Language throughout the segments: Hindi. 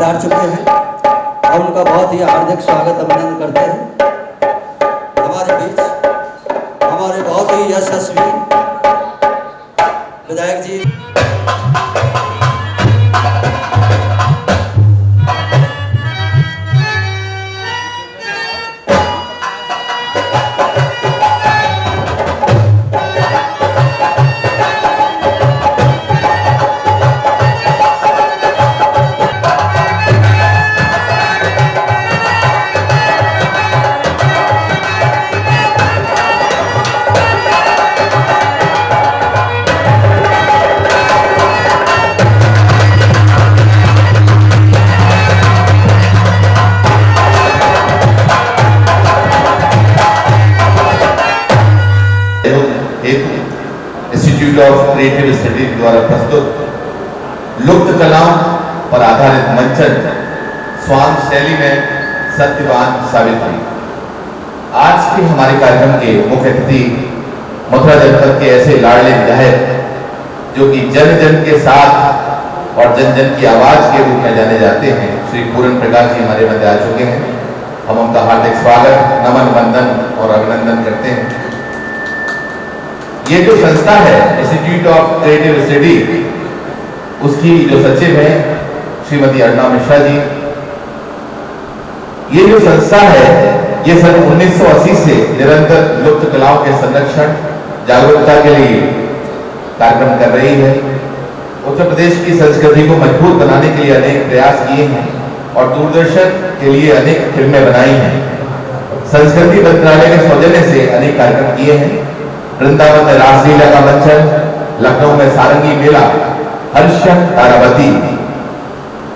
पधार चुके हैं और उनका बहुत ही हार्दिक स्वागत अभिनंदन करते हैं। हमारे बीच हमारे बहुत ही यशस्वी विधायक जी इंस्टीट्यूट ऑफ क्रिएटिव स्टडीज द्वारा प्रस्तुत लुप्त कलाओं पर आधारित मंचन स्वांग शैली में सत्यवान सावित्री। आज के हमारे कार्यक्रम के मुख्य अतिथि मथुरा जनपद के ऐसे लाडले विधायक जो कि जन जन के साथ और जन जन की आवाज के रूप में जाने जाते हैं, श्री पूरन प्रकाश जी हमारे मध्य आ चुके हैं। हम उनका हार्दिक स्वागत, नमन, वंदन और अभिनंदन करते हैं। ये जो संस्था है इंस्टीट्यूट ऑफ क्रिएटिव स्टडी, उसकी जो सचिव है श्रीमती अरुणा मिश्रा जी, ये जो संस्था है ये सन 1980 से निरंतर लुप्त कलाओं के संरक्षण जागरूकता के लिए कार्यक्रम कर रही है। उत्तर प्रदेश की संस्कृति को मजबूत बनाने के लिए अनेक प्रयास किए हैं और दूरदर्शन के लिए अनेक फिल्में बनाई हैं। संस्कृति मंत्रालय के सौजन्य से अनेक कार्यक्रम किए हैं। वृंदावन में रासलीला का मंचन, लखनऊ में सारंगी मेला, हर्षण तारावती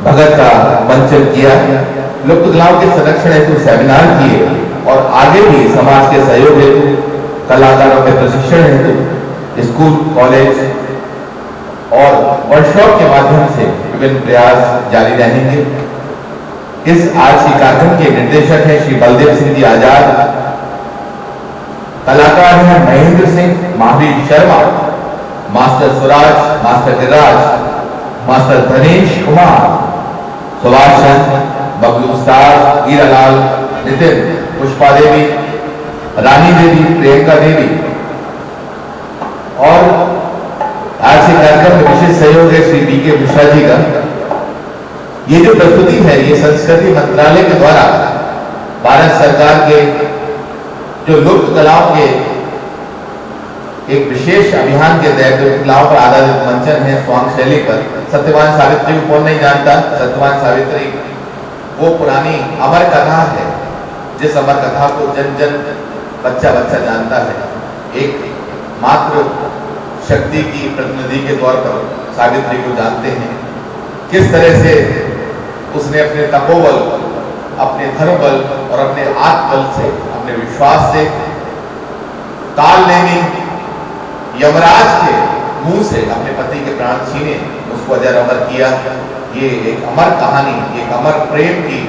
भगत का मंचन किया, लुप्त कलाओं के संरक्षण हेतु सेमिनार किए और आगे भी समाज के सहयोग हेतु, कलाकारों के प्रशिक्षण हेतु स्कूल, कॉलेज और वर्कशॉप के माध्यम से विभिन्न प्रयास जारी रहेंगे। इस आज के कार्यक्रम के निर्देशक हैं श्री बलदेव सिंह जी आजाद, कलाकार हैं Mahendra Singh, Mahavir Sharma, master Swaraj, master Giriraj, master Dhanesh Kumar, Subhash Chandra, Bablu उस्ताद, हीरालाल, नितिन, पुष्पा देवी, रानी देवी, प्रियंका देवी। और आज के कार्यक्रम में विशेष सहयोग है श्री बी के मिश्रा जी का। ये जो प्रस्तुति है ये संस्कृति मंत्रालय के द्वारा भारत सरकार के जो लुप्त कलाओं के एक विशेष अभियान के तहत लुप्त कलाओं पर आधारित मंचन है स्वांग शैली पर। सत्यवान सावित्री को कौन नहीं जानता? सत्यवान सावित्री वो पुरानी अमर कथा है जिस अमर कथा को जन जन बच्चा बच्चा जानता है। एक मात्र शक्ति की प्रतिनिधि के तौर पर सावित्री को जानते हैं। किस तरह से उसने अपने तपोबल, अपने धर्म बल और अपने आत्मबल से, अपने विश्वास से काल ने यमराज के मुंह से अपने पति के प्राण छीने, उसको अजर अमर किया। ये एक अमर कहानी, एक अमर प्रेम की,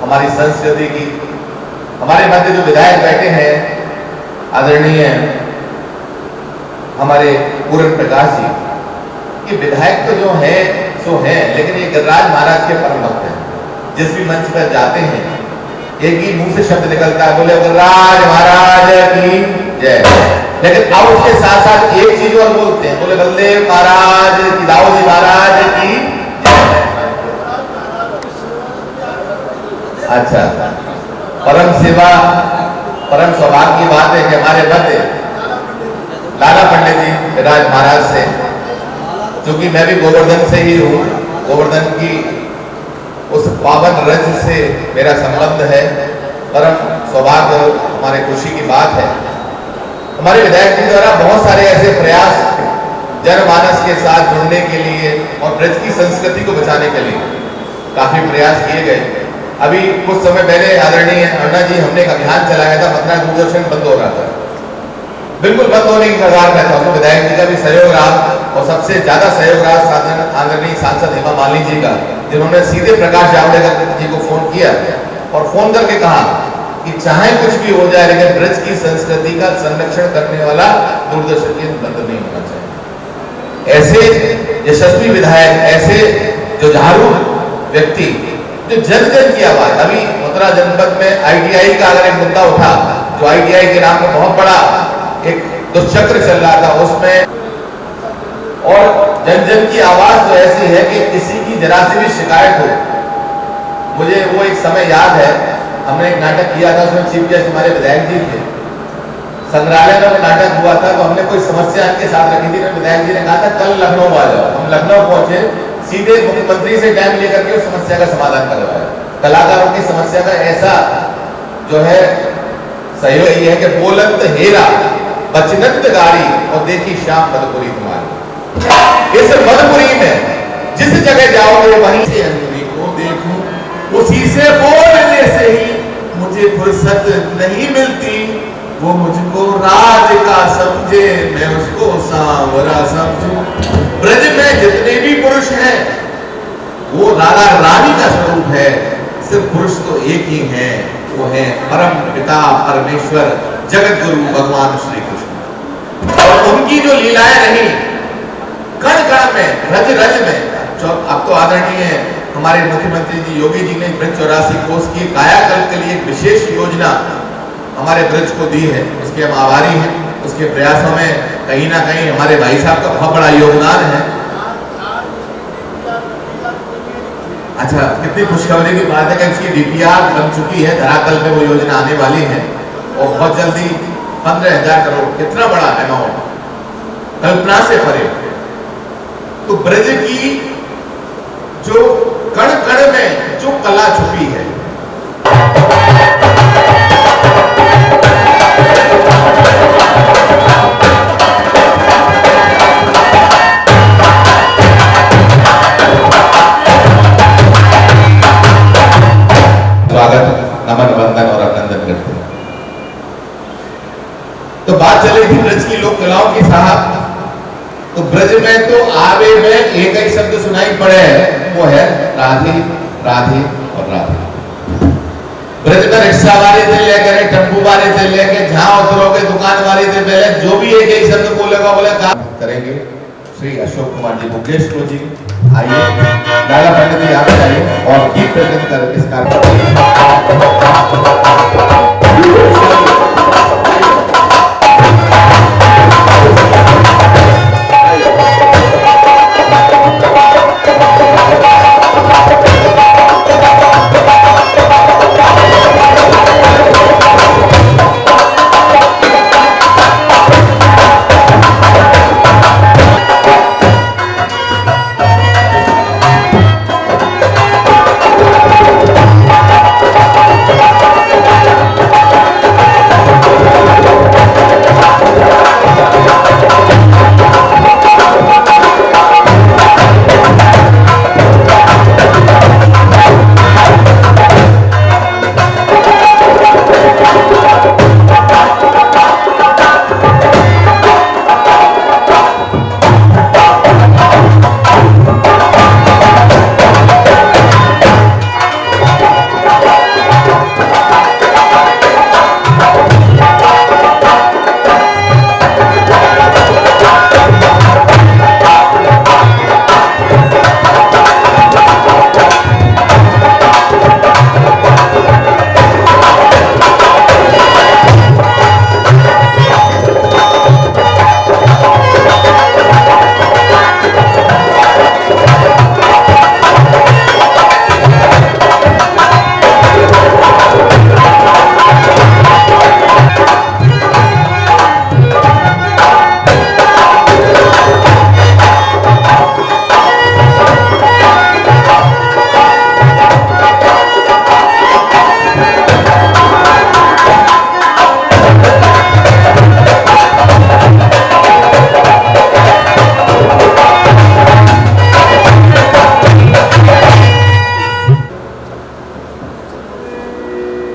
हमारी संस्कृति की। हमारे मध्य जो विधायक बैठे हैं आदरणीय हमारे पूरन प्रकाश जी, ये विधायक तो जो है सो है, लेकिन ये गिरिराज महाराज के परम भक्त हैं। जिस भी मंच पर जाते हैं एक ही मुंह से शब्द निकलता है, बोले गिरिराज महाराज की जय। लेकिन अब उसके साथ साथ एक चीज और बोलते हैं, बोले बलदेव महाराज की, दाऊदी महाराज की जय। अच्छा, परम सेवा, परम सौभाग्य की बात है कि हमारे मध्य लाला पंडित जी गिरिराज महाराज से, क्योंकि मैं भी गोवर्धन से ही हूँ, गोवर्धन की उस पावन रज से मेरा संबंध है। परम सौभाग्य, हमारे खुशी की बात है। हमारे विधायक जी द्वारा बहुत सारे ऐसे प्रयास जनमानस के साथ जुड़ने के लिए और ब्रज की संस्कृति को बचाने के लिए काफी प्रयास किए गए। अभी कुछ समय पहले आदरणीय अरुणा जी हमने एक अभियान चलाया था, मथुरा दूरदर्शन बंद हो रहा था, बिल्कुल बंद होने की कगार में था। उसमें विधायक जी का भी सहयोग रहा और सबसे ज्यादा सहयोग रहा आदरणीय सांसद हेमा मालिनी जी का, जिन्होंने सीधे प्रकाश जावड़ेकर जी को फोन किया और फोन करके कहा कि चाहे कुछ भी हो जाए लेकिन ब्रज की संस्कृति का संरक्षण करने वाला दूरदर्शन के बंद नहीं होना चाहिए। ऐसे यशस्वी विधायक, ऐसे जुझारू व्यक्ति जो जन जन की आवाज, अभी मथुरा जनपद में आईटीआई का अगर एक मुद्दा उठा, जो आईटीआई के नाम में बहुत बड़ा एक दुष्चक्र चल रहा था उसमें, और जन जन की आवाज तो ऐसी है कि किसी की जरा सी भी शिकायत हो, मुझे वो एक समय याद है, हमने एक नाटक किया था, उसमें चीफ गेस्ट हमारे विधायक जी थे, संग्रहालय में नाटक हुआ था, तो हमने कोई समस्या इनके साथ रखी थी, विधायक जी ने कहा था कल लखनऊ आ जाओ। हम लखनऊ पहुंचे, सीधे मुख्यमंत्री से टाइम लेकर के उस समस्या का समाधान करवाया। कलाकारों की समस्या का ऐसा जो है सहयोग ये है कि बोलंत हेरा बचनंत गाड़ी और देखी शाम मधुपुरी तुम्हारी। इस मधुपुरी में जिस जगह जाओगे वहीं से अंजलि को देखूं, उसी से बोलने से ही मुझे फुर्सत नहीं मिलती, वो मुझको राधिका समझे मैं उसको सांवरा समझूं। ब्रज में जितने भी पुरुष हैं वो राधा रानी का स्वरूप है, सिर्फ पुरुष तो एक ही है, वो है परम पिता परमेश्वर जगत गुरु भगवान श्री कृष्ण। और उनकी जो लीलाएं रही कण कण में रज रज में, अब तो आदरणीय हमारे मुख्यमंत्री जी योगी जी ने ब्रज 84 कोष की कायाकल्प के लिए एक विशेष योजना हमारे ब्रज को दी है, उसके हम आभारी हैं। उसके प्रयासों में कहीं ना कहीं हमारे भाई साहब का बहुत बड़ा योगदान है। अच्छा, कितनी खुशखबरी की बात है कि उसकी डीपीआर बन चुकी है, धरातल पे वो योजना आने वाली है और बहुत जल्दी 15,000 करोड़, कितना बड़ा अमाउंट, कल्पना से परे। तो ब्रज की जो कण कण में जो कला छुपी है, स्वागत, नमन, वंदन और अभिनंदन करते हैं। तो बात चले थी ब्रज की लोक कलाओं की साहब, तो ब्रज में तो आवे में एक ही शब्द सुनाई पड़े है, वो है राधे राधे और राधे। ब्रज में रिक्शा वाले से लेकर टेम्पू वाले से लेकर जहां उतरोगे दुकान वाले से पहले जो भी एक ही शब्द बोलेगा बोले काम करेंगे। श्री अशोक कुमार जी मुकेश को जी आइए, दादा पंडित जी आप आइए और गीत प्रेजेंट कर इस कार्यक्रम।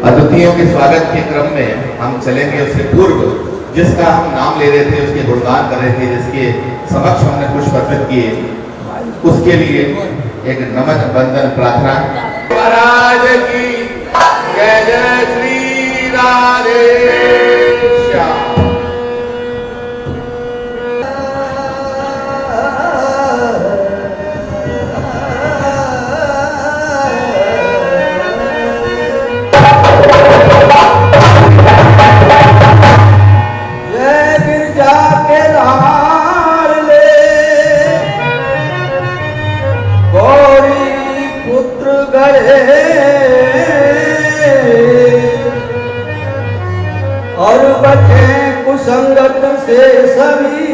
अतिथियों के स्वागत के क्रम में हम चलेंगे, उससे पूर्व जिसका हम नाम ले रहे थे, उसके गुणगान कर रहे थे, जिसके समक्ष हमने पुष्प अर्पित किए, उसके लिए एक नमन वंदन प्रार्थना। महाराज की जय जय श्री राधे श्याम। संगत से सभी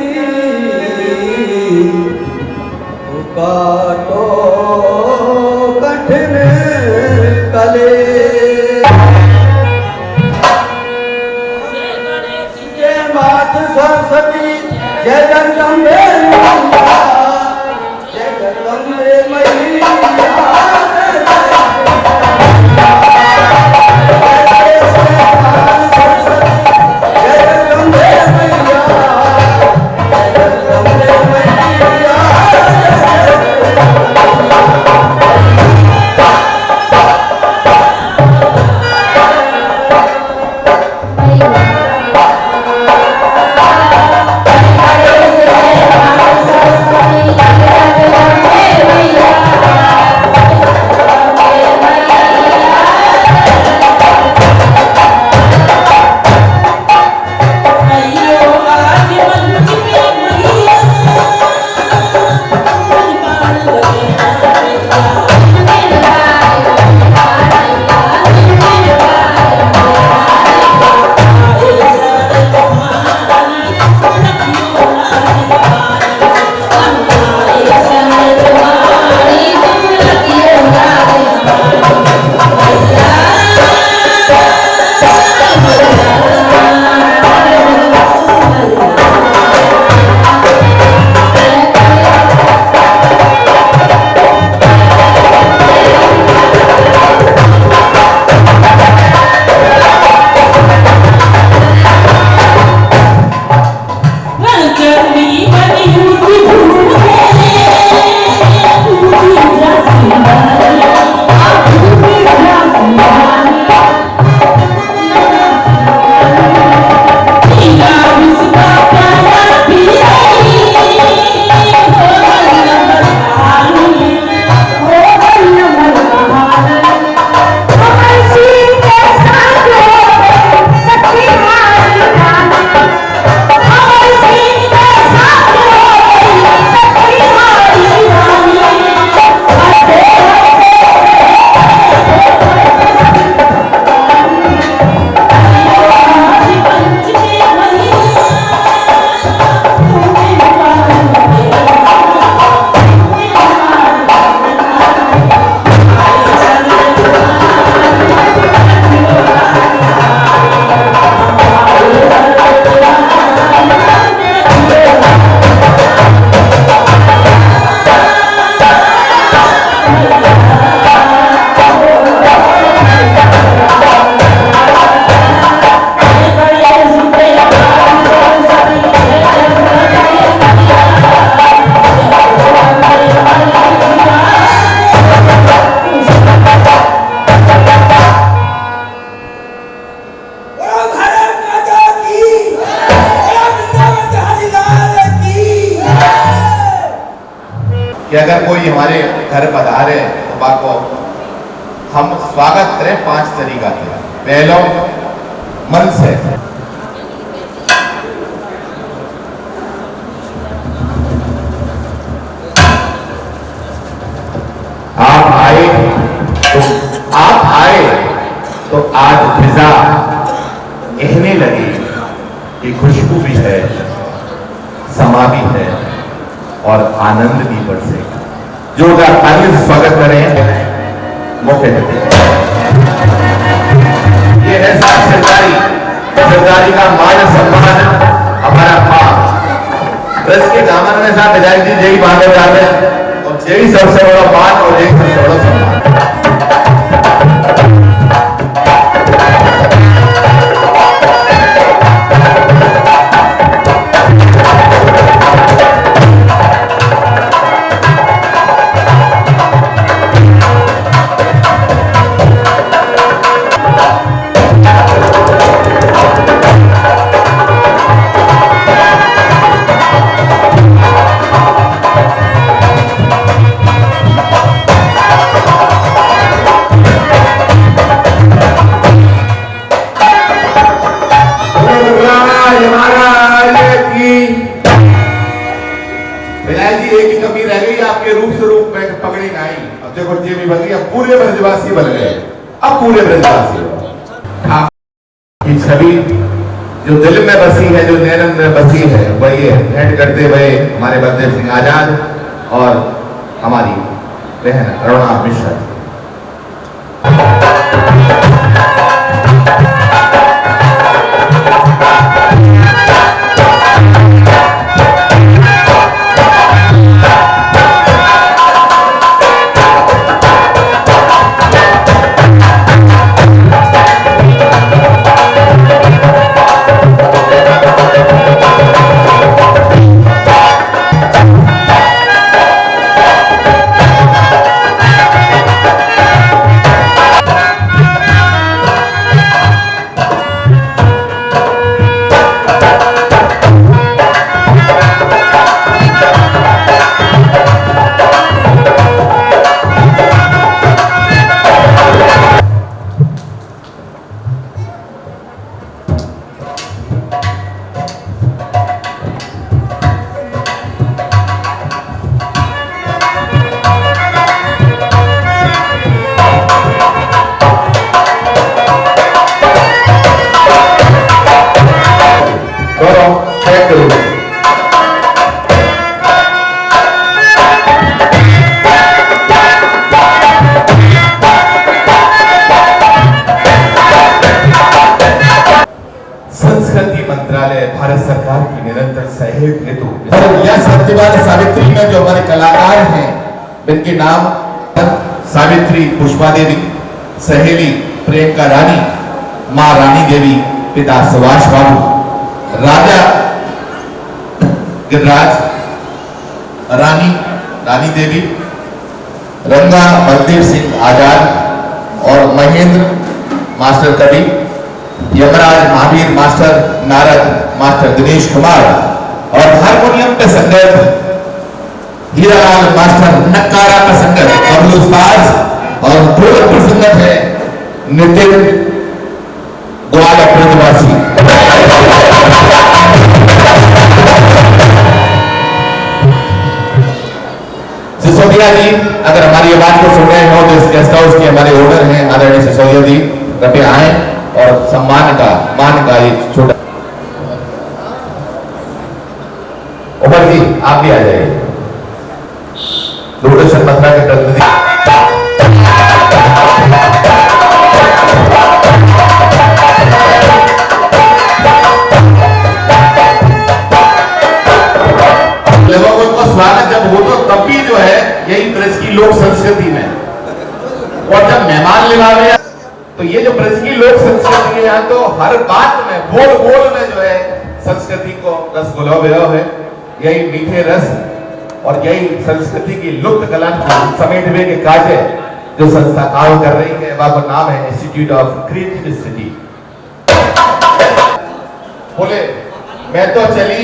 काटो कठिन कले जय मात सरस्वती जय जगदम्बे मैया जय जगदम्बे मैया कि अगर कोई हमारे घर पधारे तो बाको हम स्वागत करें 5 तरीका से। पहला मन से, आप आए तो आज फिजा कहने लगी कि खुशबू भी है, समा भी है और आनंद भी बरसेगा। जोरदार ताली से स्वागत करें मौके देते। ये है सरदारी का मान सम्मान हमारा पाप। रस के दामन में साथ विधायक जी यही बांधे जाते हैं और यही सबसे बड़ा मान और यही सबसे बड़ा सम्मान। आपके रूप से रूप में पगड़ी नहीं, अब देखो ये भी बन गई, अब पूरे ब्रजवासी बन गए, अब पूरे ब्रजवासी की छवि जो दिल में बसी है, जो नैनन में बसी है, वही है भेंट करते हुए हमारे बलदेव सिंह आजाद और हमारी बहन अरुणा मिश्रा। संस्कृति मंत्रालय भारत सरकार की निरंतर सहयोग हेतु और यह सत्यवान सावित्री में जो हमारे कलाकार हैं, इनके नाम सावित्री पुष्पा देवी, सहेली प्रियंका रानी, मां रानी देवी, पिता सुभाष बाबू, राजा गिरिराज, रानी रानी देवी, रंगा बलदेव सिंह आजाद और महेंद्र मास्टर कवि, यमराज महावीर मास्टर, नारद मास्टर दिनेश कुमार और हारमोनियम पे संगत हीरालाल मास्टर, नक्कारा पे संगत बबलू साज और ढोलक पे संगत है नितिन ग्वाल ब्रजवासी। सिसोदिया जी अगर हमारी आवाज को सुन रहे हो तो इस गेस्ट हाउस के हमारे ओनर हैं आदरणीय सिसोदिया जी, कृपया आए और सम्मान का मान का एक छोटा उमर जी आप भी आ जाइए, दूरदर्शन मथुरा के प्रतिनिधि। लोगों को स्वागत जब हो तो तब भी जो है यही ब्रज की लोक संस्कृति में, और जब मेहमान निभावे तो ये जो ब्रज की लोक संस्कृति है यहाँ तो हर बात में बोल बोल में जो है संस्कृति को रस घुलो है, यही मीठे रस और यही संस्कृति की लुप्त कला समेट हुए के कार्य जो संस्था काम कर रही है, वह नाम है इंस्टीट्यूट ऑफ क्रिएटिविटी। बोले मैं तो चली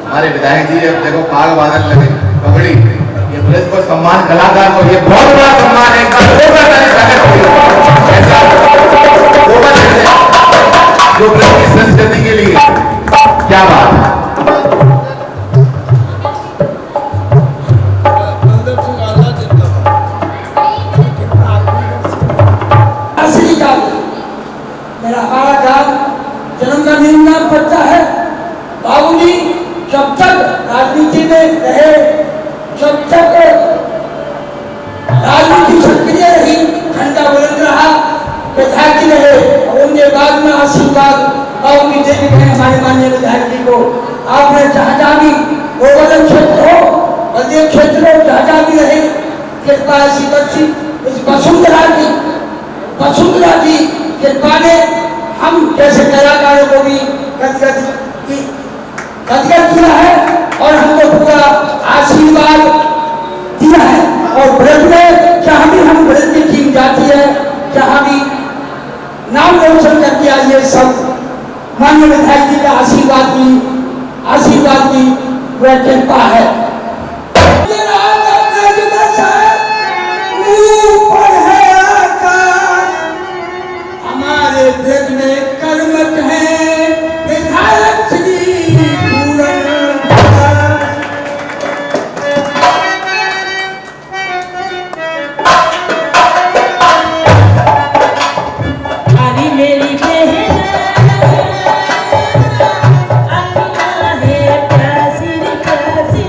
हमारे विधायक जी अब देखो पाग बादल लगे पगड़ी, ये ब्रज को सम्मान कलाकार को ये बहुत बड़ा सम्मान है, ऐसा जो ब्रज की संस्कृति के लिए क्या बात है। मेरा हमारा काम जन्म का निर्णय पड़ता है। बाबूजी जब तक राजनीति में रहे, जब तक राजनीति सक्रिय रही, झंडा बुलंद रहा, आपने जहाँ जहाँ भी गोवर्धन क्षेत्र हो, बलदेव क्षेत्र हो, जहाँ जहाँ भी रहे, कृपा ऐसी बच्ची इस वसुंधरा की कृपा ने हम जैसे कलाकारों को भी गदगद किया है और हमको पूरा आशीर्वाद दिया है। और व्रत में जहाँ भी हम व्रत की टीम जाती है, जहाँ भी नाम रोशन करके आई है, सब मान्य विधायक जी का आशीर्वाद की वह कृपा है। ऊपर है आकाश, हमारे व्रत में कर्मठ है विधायक श्री पूरन। मेरी बहन अखियाँ है प्यासी प्यासी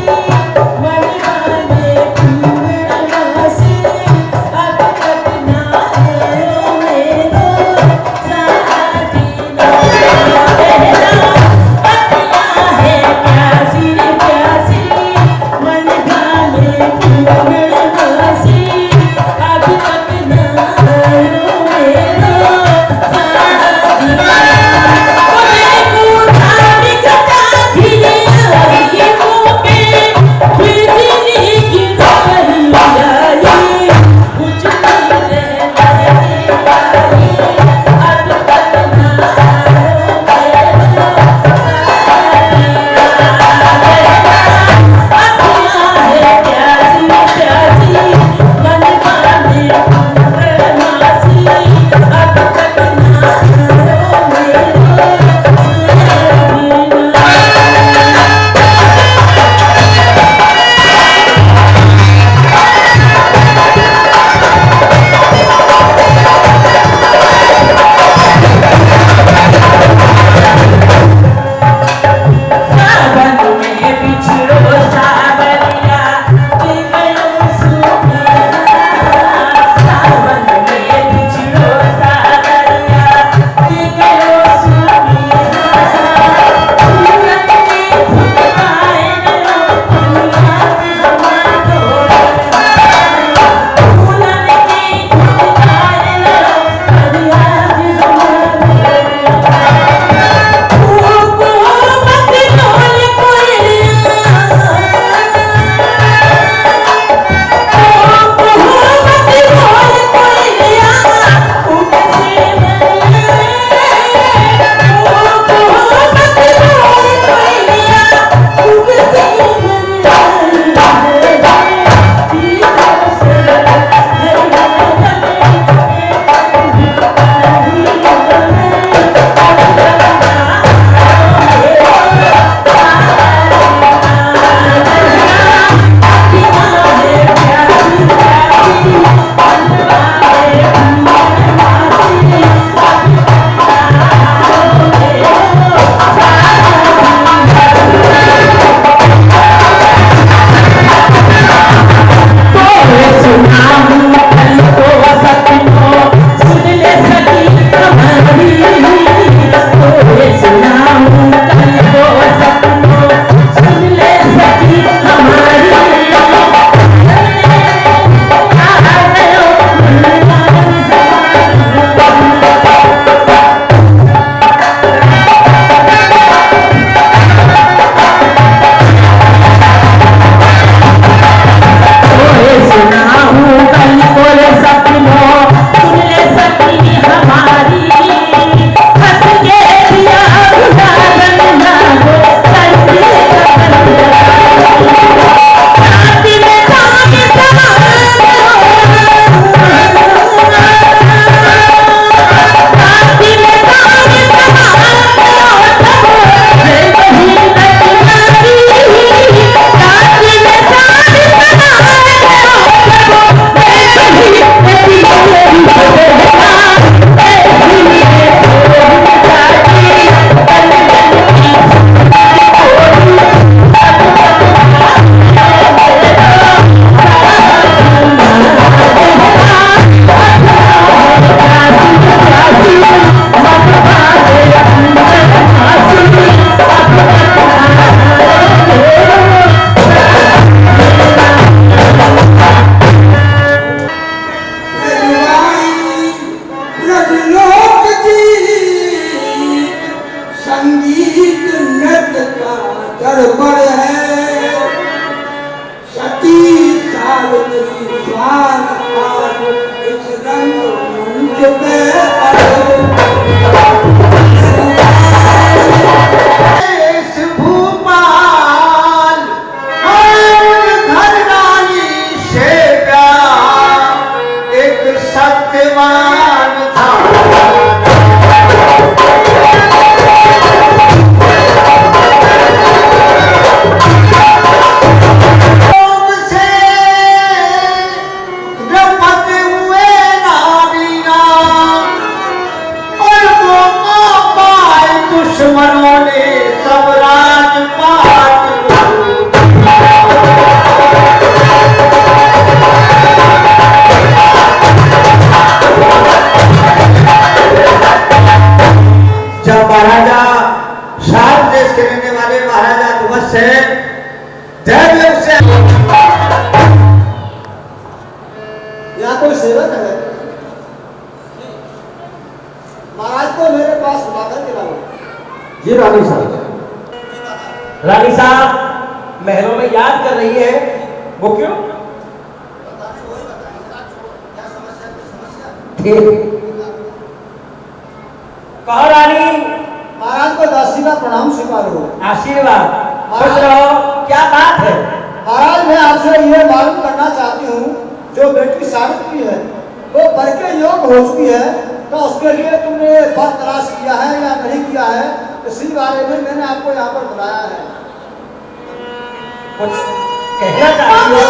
आदेश के देने वाले महाराजा ध्रुव सेन जयदेव से यहाँ कोई सेवक है? महाराज को मेरे पास बुलाकर के लाओ। जी रानी साहब। रानी साहब महलों में याद कर रही है, वो क्यों? कहो रानी। महाराज को दासी का प्रणाम स्वीकार हो। आशीर्वाद। खुश रहो। क्या बात है? महाराज मैं आपसे ये मालूम करना चाहती हूँ, जो बेटी सावित्री है वो वर के योग हो चुकी है, तो उसके लिए तुमने वर तलाश किया है या नहीं किया है, इसी बारे में मैंने आपको यहाँ पर बुलाया है। कुछ कहना चाहती हो?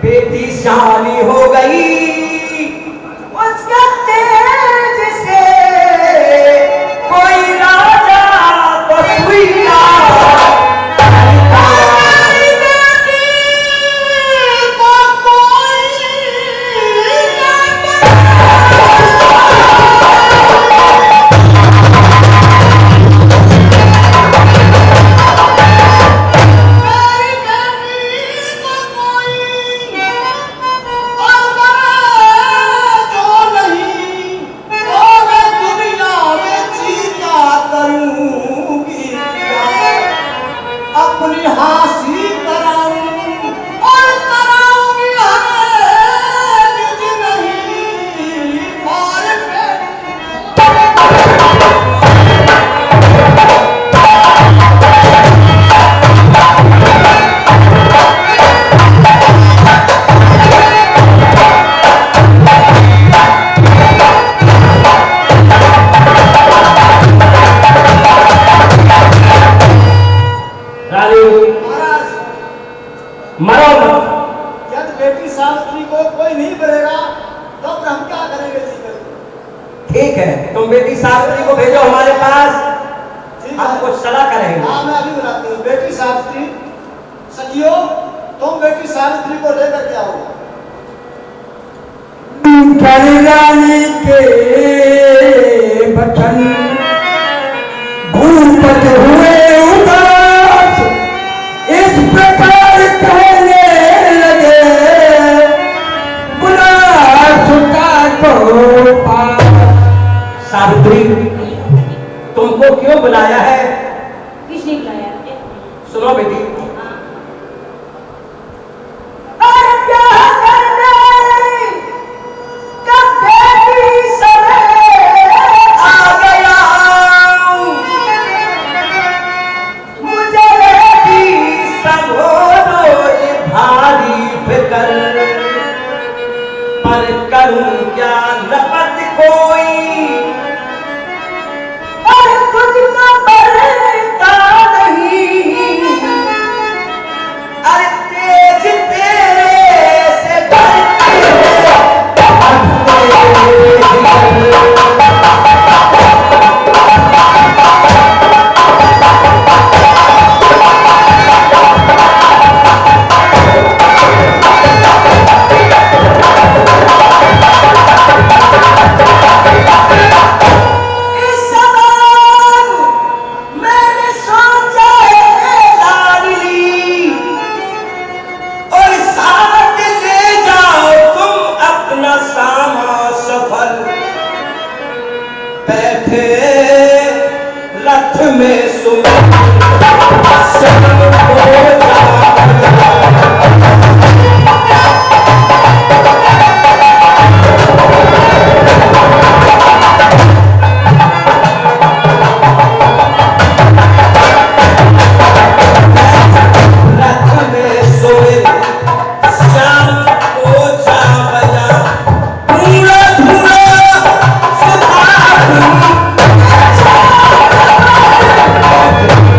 बेटी शानी हो गई, उसका तेज से बेटी सावित्री को भेजो हमारे पास, ठीक हम है। कुछ सलाह करेंगे। हाँ, मैं अभी बुलाती हूँ। बेटी सावित्री, सखियो, तुम बेटी सावित्री को लेकर के आओ। रानी के बचन भूपत हुए उदास, इस प्रकार कहने लगे, बुला सुता को पास। सावित्री, तुमको क्यों बुलाया है? किसने बुलाया? सुनो बेटी, और क्या करने कब बेटी समय आ गया, मुझे बेटी सब रोज भारी फिकर, पर करूं क्या नपत कोई, और तुझको बरता नहीं, अरे तेज तेरे से डरती है, इस सवाल मैंने सोचा है लाडली, और साथ ले जाओ तुम अपना सामा सफल, बैठे रथ में सुमन सब हो रथ में सोए श्याम को जा बजा, धूड़ा धूड़ा सुधारी,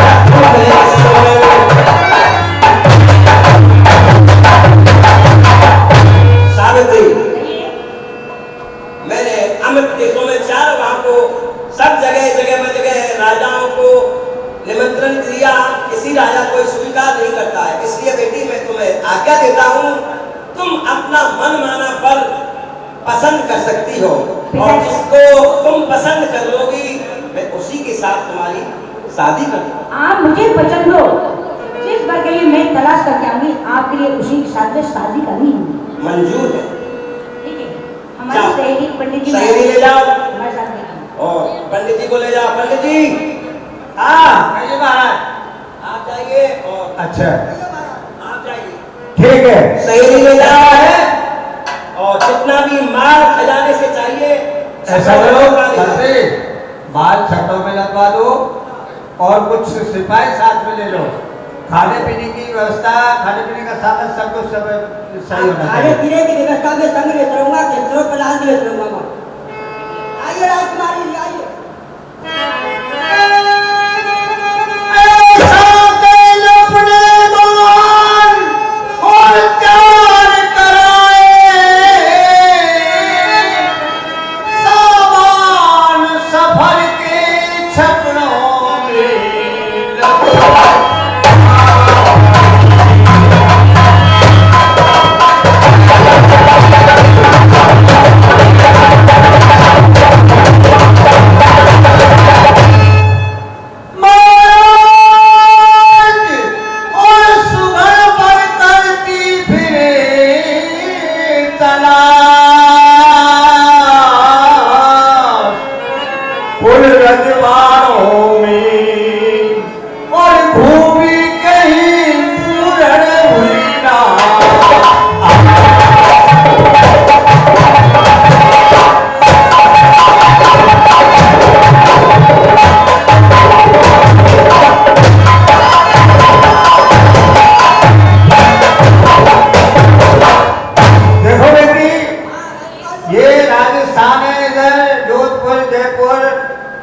रथ में सोए। सावित्री, मैंने अमित देशों में 4 गांव को सब जगह राजाओं को निमंत्रण दिया, किसी राजा कोई स्वीकार नहीं करता है। इसलिए बेटी मैं तुम्हें आज्ञा देता हूँ, तुम अपना मन माना वर पसंद कर सकती हो, और जिसको तुम पसंद कर लोगी मैं उसी के साथ तुम्हारी शादी कर दूंगा। आप मुझे पसंद हो, जिस वर के लिए मैं तलाश करके आऊंगी, आपके लिए उसी के साथ में शादी करनी होगी। मंजूर है। ठीक है, जाओ। हमारी सहेली पंडित जी सहेली ले जाओ, हमारे साथ रहेगी। और पंडित जी को ले जाओ। पंडित जी, हाँ जी महाराज, आप जाइए, और अच्छा, आप जाइए, ठीक है। सहेली ले जाओ है, और जितना भी माल खजाने से चाहिए ऐसा करो, मंत्री, माल छतों में लगवा दो और कुछ सिपाही साथ में ले लो। खाने पीने की व्यवस्था, खाने पीने का साधन सब कुछ सब सही होना खाने चाहिए। पीने की व्यवस्था में संग लेते रहूंगा, खेतों पर लाद लेते रहूंगा मैं। आइए राजकुमारी जी, आइए।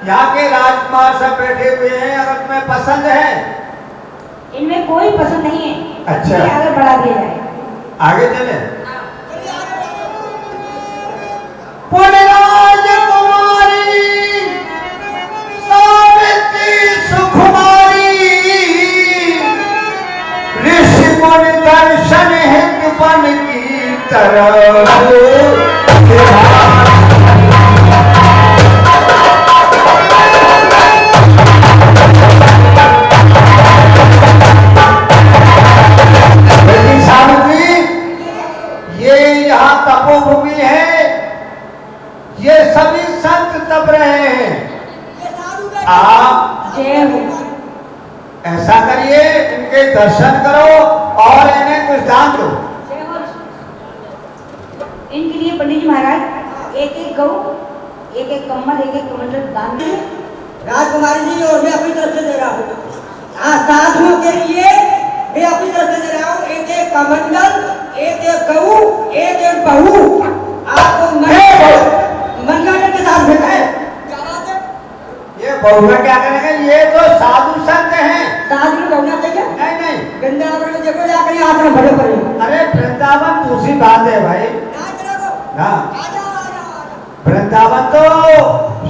यहाँ के राजकुमार सब बैठे हुए हैं, अगर तुम्हें पसंद है। इनमें कोई पसंद नहीं है। अच्छा। इन्हें आगे बढ़ा दिया जाए। आगे चले। पुण्यराज कुमारी आप जय हो। ऐसा करिए, इनके दर्शन करो और इन्हें कुछ दान दो। जय हो। इनके लिए पंडित जी महाराज एक एक गऊ, एक एक कम्बल, एक एक कमंडल दान दें। राजकुमारी जी और मैं अपनी तरफ से दे रहा हूँ। साधुओं के लिए मैं अपनी तरफ से दे रहा हूँ एक एक कमंडल, एक एक गऊ, एक एक बहू। आपको मनगढ़ के साथ भेजा है। क्या बात है? ये बहू का क्या करेंगे? ये तो साधु संत हैं। साधु में बहुना चाहिए? नहीं नहीं, वृंदावन में देखो जाकर यहाँ आश्रम भरे पड़े हैं। अरे वृंदावन दूसरी बात है भाई। हाँ, वृंदावन तो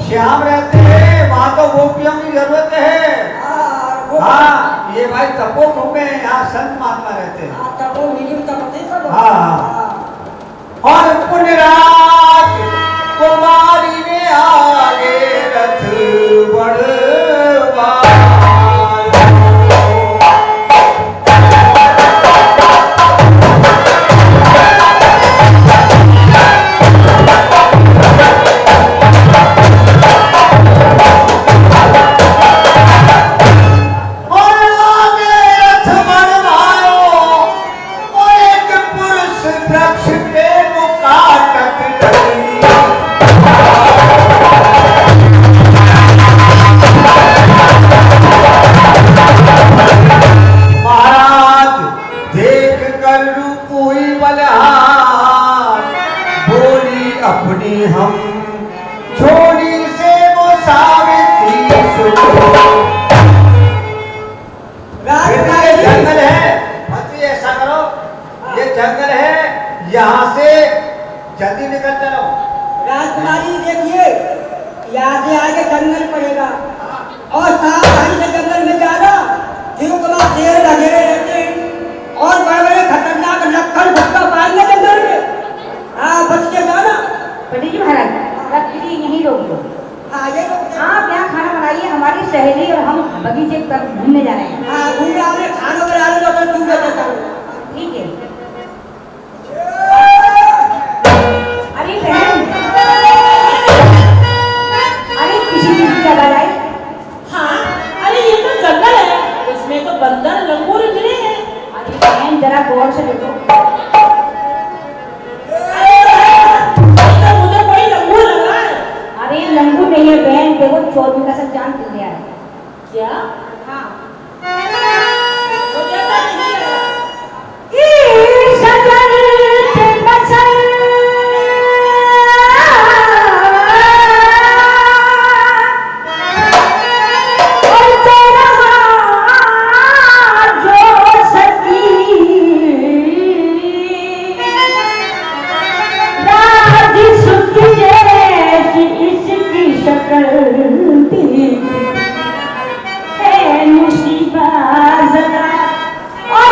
श्याम रहते हैं, वहाँ तो गोपियों की जरूरत है। हाँ, ये भाई तपो में यहाँ संत महात्मा रहते हैं। हाँ, और पुण्यराज कुमारी ने आगे रथ बढ़वा। अपनी हम छोड़ी से वो सावित्री जंगल है। मंत्री ऐसा करो, ये जंगल है, यहाँ से जल्दी निकल चलो। राजकुमारी देखिए, यहाँ से आगे जंगल पड़ेगा और सावधानी से जंगल में जाना। क्योंकि वहाँ शेर वगैरह रहते हैं और बड़े बड़े खतरनाक लक्कड़ भक्का पाएंगे जंगल में। हाँ, बच के जाना। पंडित जी महाराज रात्रि यहीं रोक दो। आप यहाँ खाना बनाइए, हमारी सहेली और हम बगीचे पर घूमने जा रहे हैं। हाँ, घूमने आपने खाना बना लो तो तू देता हूँ। ठीक है। अरे बहन, अरे किसी चीज की आवाज आई? हाँ, अरे ये तो जंगल है, इसमें तो बंदर लंगूर गिरे हैं। अरे बहन जरा गौर से देखो। अरे लंगू नहीं है बहन, देखो चोर का सब जान खुल गया है। क्या? हाँ। तो जैसा नहीं लगा। और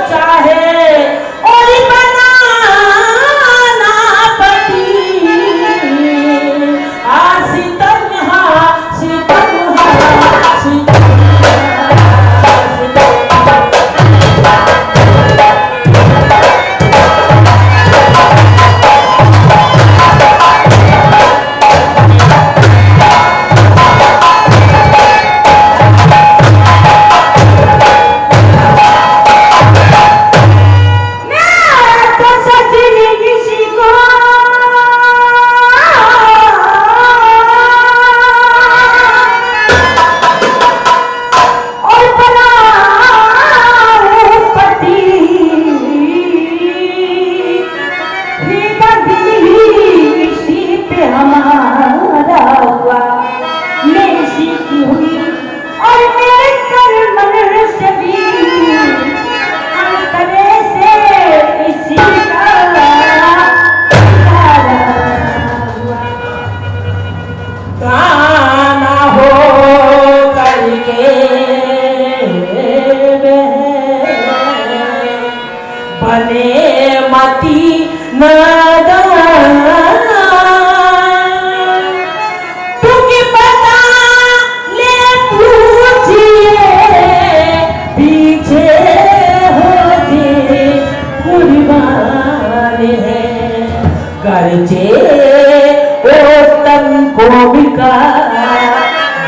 चाहे और बनाना पति सितमहा सितमहा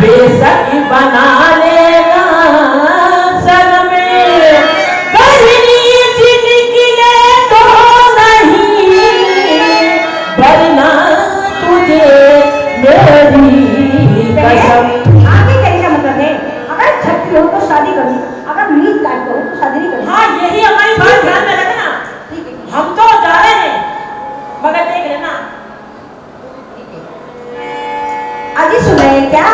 बेसक बना लेगा सर में करनी जिंदगी ले तो नहीं वरना तुझे मेरी कसम। आगे कहने का मतलब है अगर छठी हो तो शादी करूँ, अगर मीट काट हो तो शादी नहीं करूँ। हाँ यही हमारी बात ध्यान में रखना। हम तो जा रहे हैं मगर देख लेना। अजी सुन रहे हैं क्या?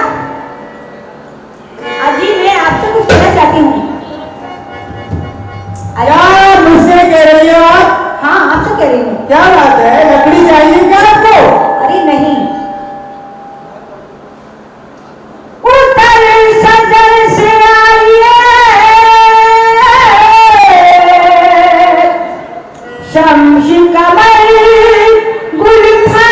अजी मैं आपसे कुछ कहना चाहती हूँ। क्या मुझसे कह रही हो आप? हाँ आपसे कह रही हूँ। क्या बात है, लकड़ी चाहिए क्या आपको? अरे नहीं, उतर सजन से आइए शम्स कमर गुल था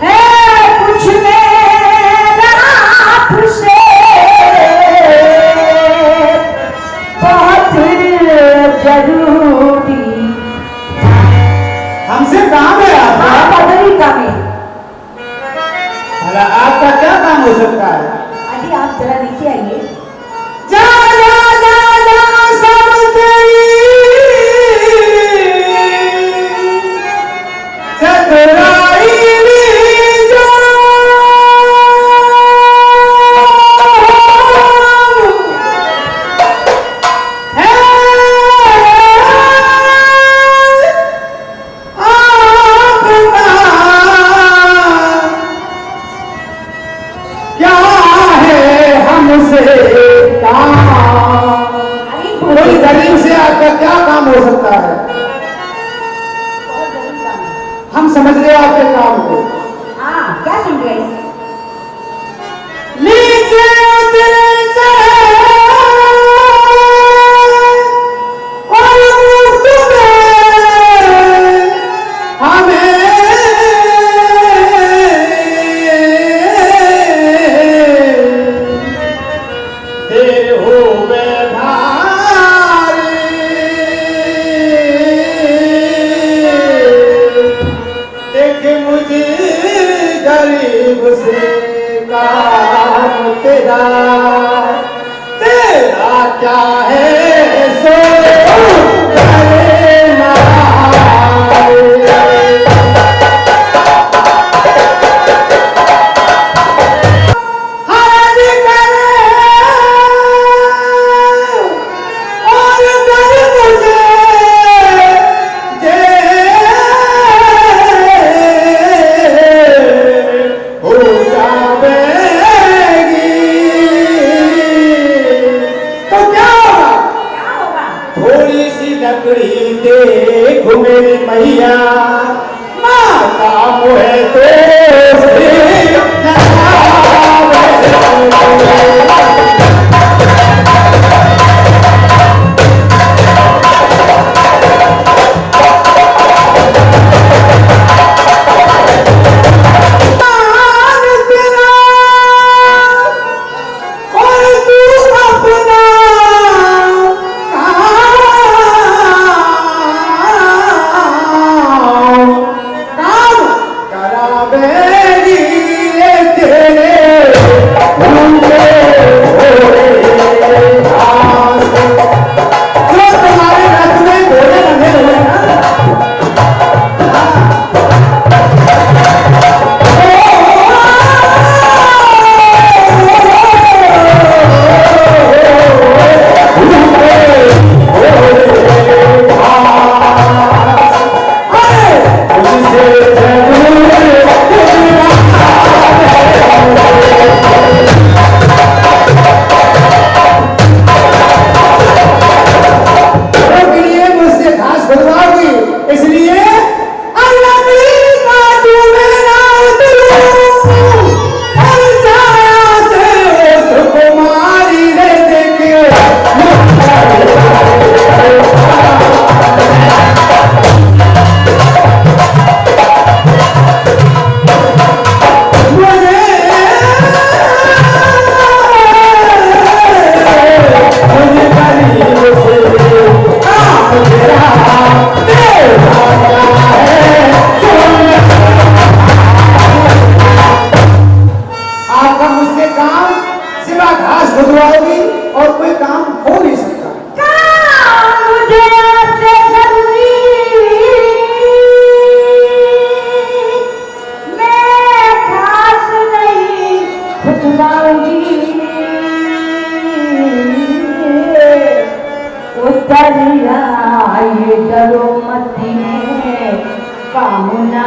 है कुछ मेरा आपसे बहुत जरूरी। हमसे काम है आपका? बदली काम है। अरे आपका क्या काम हो सकता है? अजी आप जरा नीचे आइए। जा जा जा जा सब तेरी चतुराई जो है आपका क्या है हमसे काम? अरे कोई दलील से आपका क्या काम हो सकता है? बहुत जरूरी काम है। हम समझ रहे हैं आपके काम को। हाँ क्या सुन रहे हैं? नीचे दिल से और मुफ्त में हमें देर हो गए भारी। देख मुझे गरीब से काम तेरा तेरा क्या है सो लेना। हर करे और कर मुझे दे हो जाएगी तो क्या होगा? क्या होगा? थोड़ी सी लकड़ी देखो मेरी मैया, माँ काम है तो से लगावे।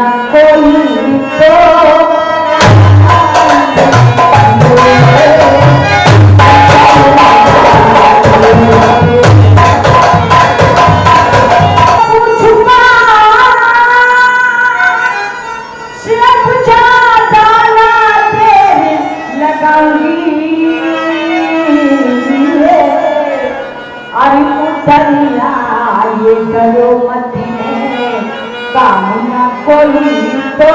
कोई तो ये करो मत काम न कोई तो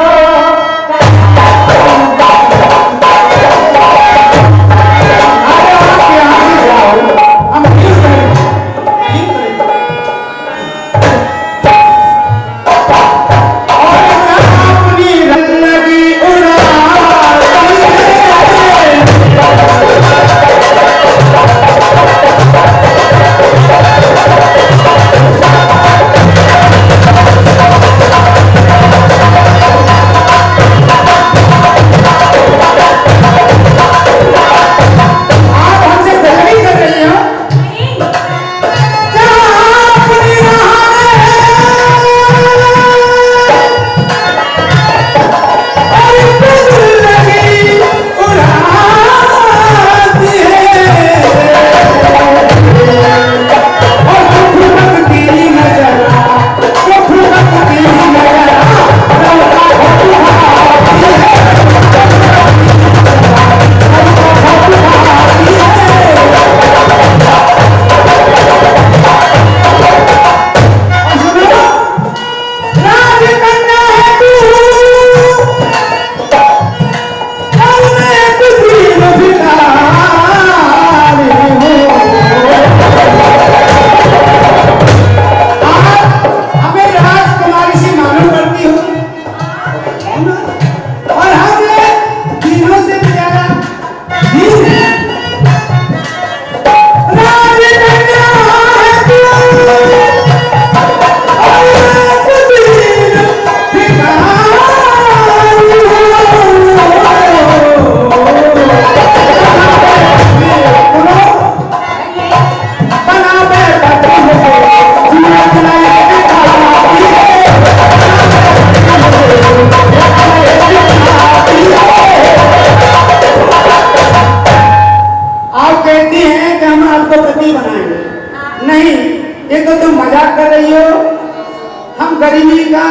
गरीबी का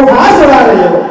उपहास उड़ा रही हो।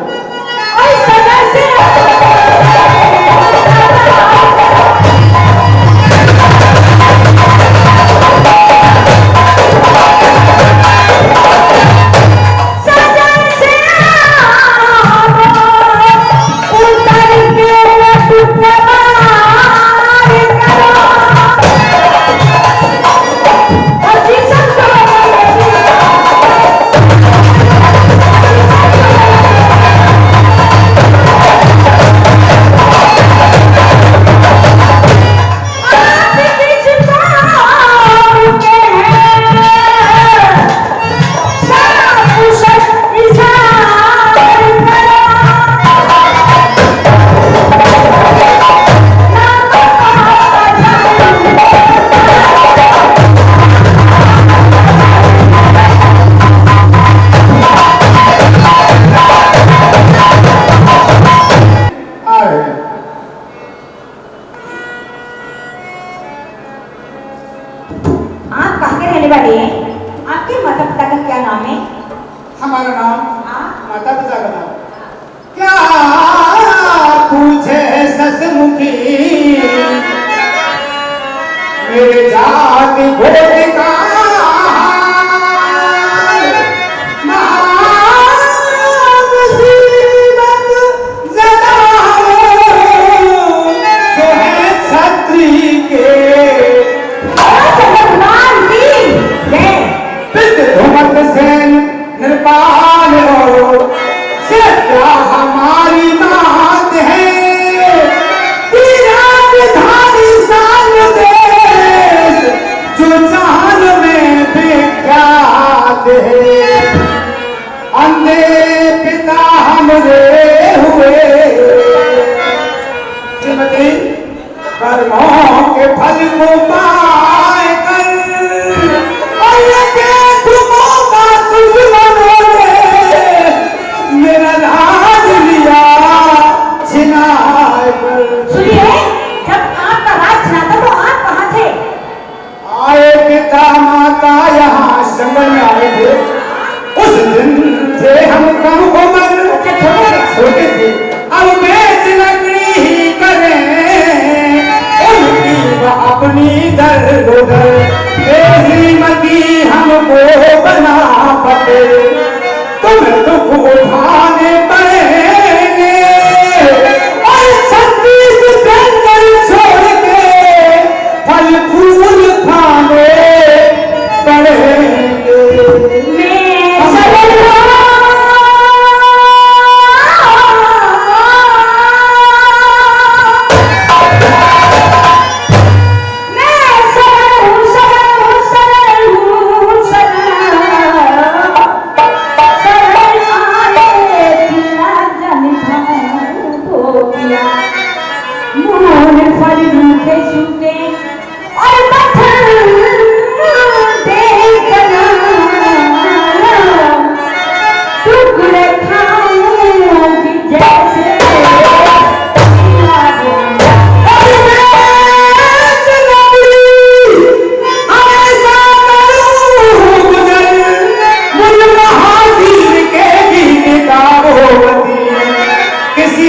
आपके माता पिता का क्या नाम है? हमारा नाम, माता पिता का नाम क्या पूछे ससमुखी, मेरे जात गोद का निर्पाल हो से क्या हमारी बात है, धारी शान देश जो जान में विख्यात है, अंधे पिता हमरे हुए श्रीमती कर्मों के फल को पाए कर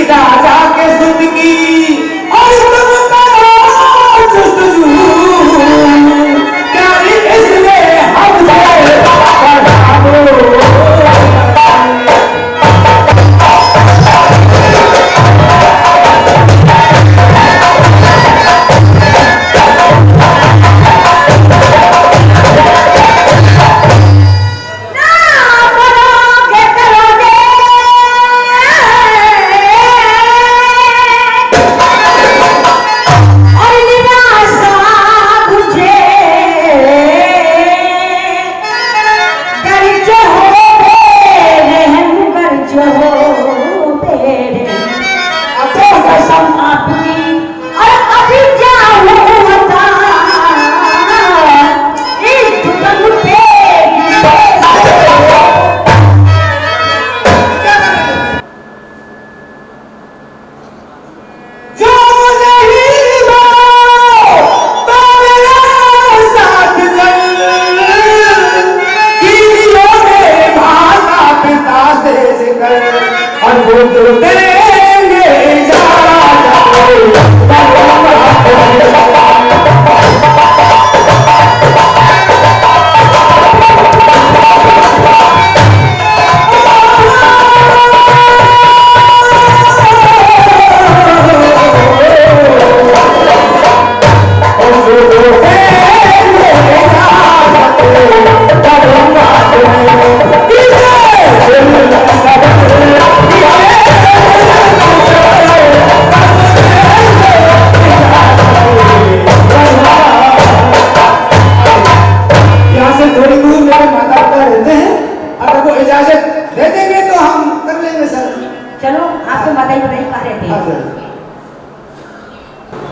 राजा के सुध की और तुम करो जस्तजू प्यारी इसलिए हमसे बढ़ाओ।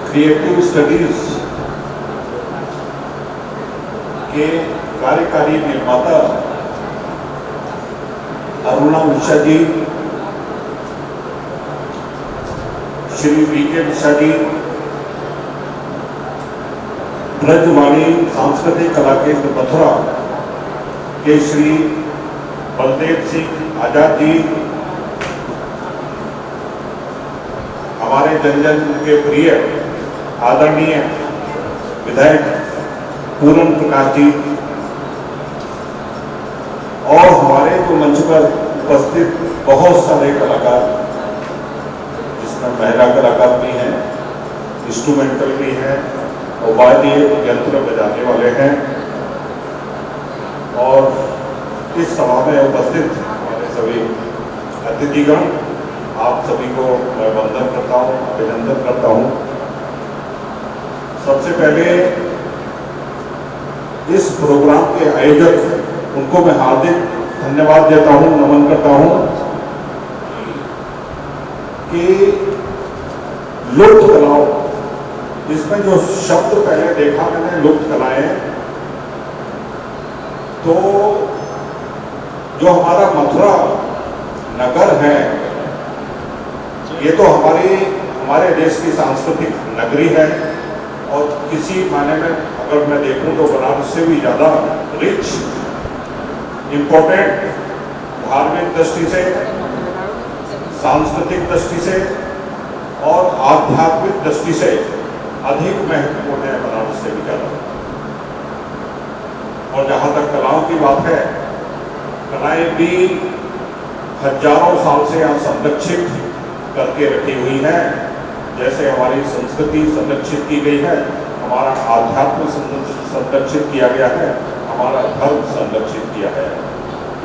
क्रिएटिव स्टडीज के कार्यकारी निर्माता अरुणा मिश्रा जी, श्री वीके मिश्रा जी, ब्रजवाणी सांस्कृतिक कला केंद्र मथुरा के श्री बलदेव सिंह आजाद जी, हमारे जन जन के प्रिय आदरणीय विधायक पूरन प्रकाश जी और हमारे तो मंच पर उपस्थित बहुत सारे कलाकार, जिसमें महिला कलाकार भी हैं, इंस्ट्रूमेंटल भी हैं और वाद्य यंत्र बजाने वाले हैं, और इस सभा में उपस्थित हमारे सभी अतिथिगण, आप सभी को मैं वंदन करता हूँ, अभिनंदन करता हूँ। सबसे पहले इस प्रोग्राम के आयोजक उनको मैं हार्दिक धन्यवाद देता हूँ, नमन करता हूँ कि लुप्त कलाओं, इसमें जो शब्द पहले देखा मैंने लुप्त कलाएं, तो जो हमारा मथुरा नगर है, ये तो हमारे देश की सांस्कृतिक नगरी है और किसी मायने में अगर मैं देखूं तो बनारस से भी ज़्यादा रिच, इम्पोर्टेंट, धार्मिक दृष्टि से, सांस्कृतिक दृष्टि से और आध्यात्मिक दृष्टि से अधिक महत्वपूर्ण है बनारस से भी ज़्यादा। और जहाँ तक कलाओं की बात है, कलाएं भी हजारों साल से यहाँ संरक्षित करके रखी हुई है। जैसे हमारी संस्कृति संरक्षित की गई है, हमारा आध्यात्म संरक्षित किया गया है, हमारा धर्म संरक्षित किया है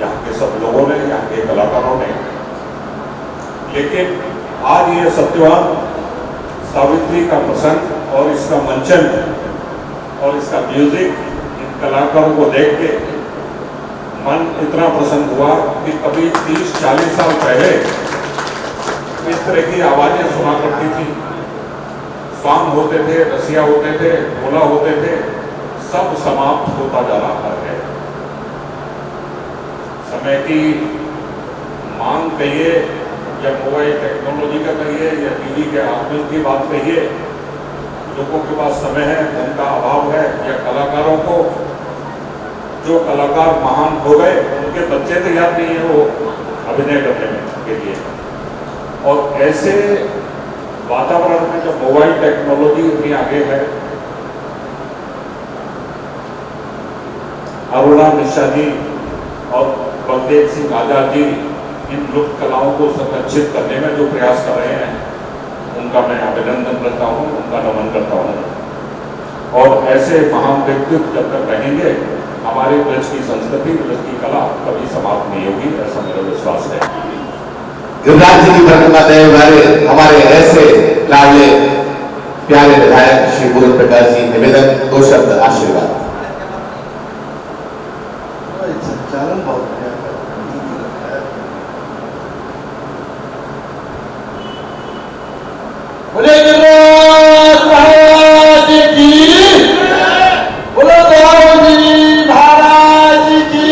यहाँ के सब लोगों ने, यहाँ के कलाकारों ने। लेकिन आज ये सत्यवान सावित्री का प्रसंग और इसका मंचन और इसका म्यूजिक, इन कलाकारों को देख के मन इतना प्रसन्न हुआ कि कभी 30-40 साल पहले इस तरह की आवाजें सुना करती थी। स्वांग होते थे, रसिया होते थे, ढोला होते थे, सब समाप्त होता जा रहा है। समय की मांग कहिए या मोबाइल टेक्नोलॉजी का कहिए या टीवी के आगमन की बात कहिए, लोगों के पास समय है, धन का अभाव है, या कलाकारों को, जो कलाकार महान हो गए उनके बच्चे तैयार नहीं है वो अभिनय करने के लिए। और ऐसे वातावरण में जब मोबाइल टेक्नोलॉजी इतनी आगे है, अरुणा मिश्रा जी और बलदेव सिंह आजाद जी इन लुप्त कलाओं को संरक्षित करने में जो प्रयास कर रहे हैं, उनका मैं अभिनंदन करता हूं, उनका नमन करता हूं। और ऐसे महान व्यक्तित्व जब तक रहेंगे, हमारे ब्रज की संस्कृति, ब्रज की कला कभी समाप्त नहीं होगी, ऐसा मेरा विश्वास है। गिरिराज जी की परिक्रमा देने वाले हमारे ऐसे लाडले प्यारे विधायक श्री गुरु प्रकाश जी, निवेदन, 2 शब्द आशीर्वाद। संचालन बहुत बोले गिरिराज महाराज की, बोले दाऊदी महाराज की,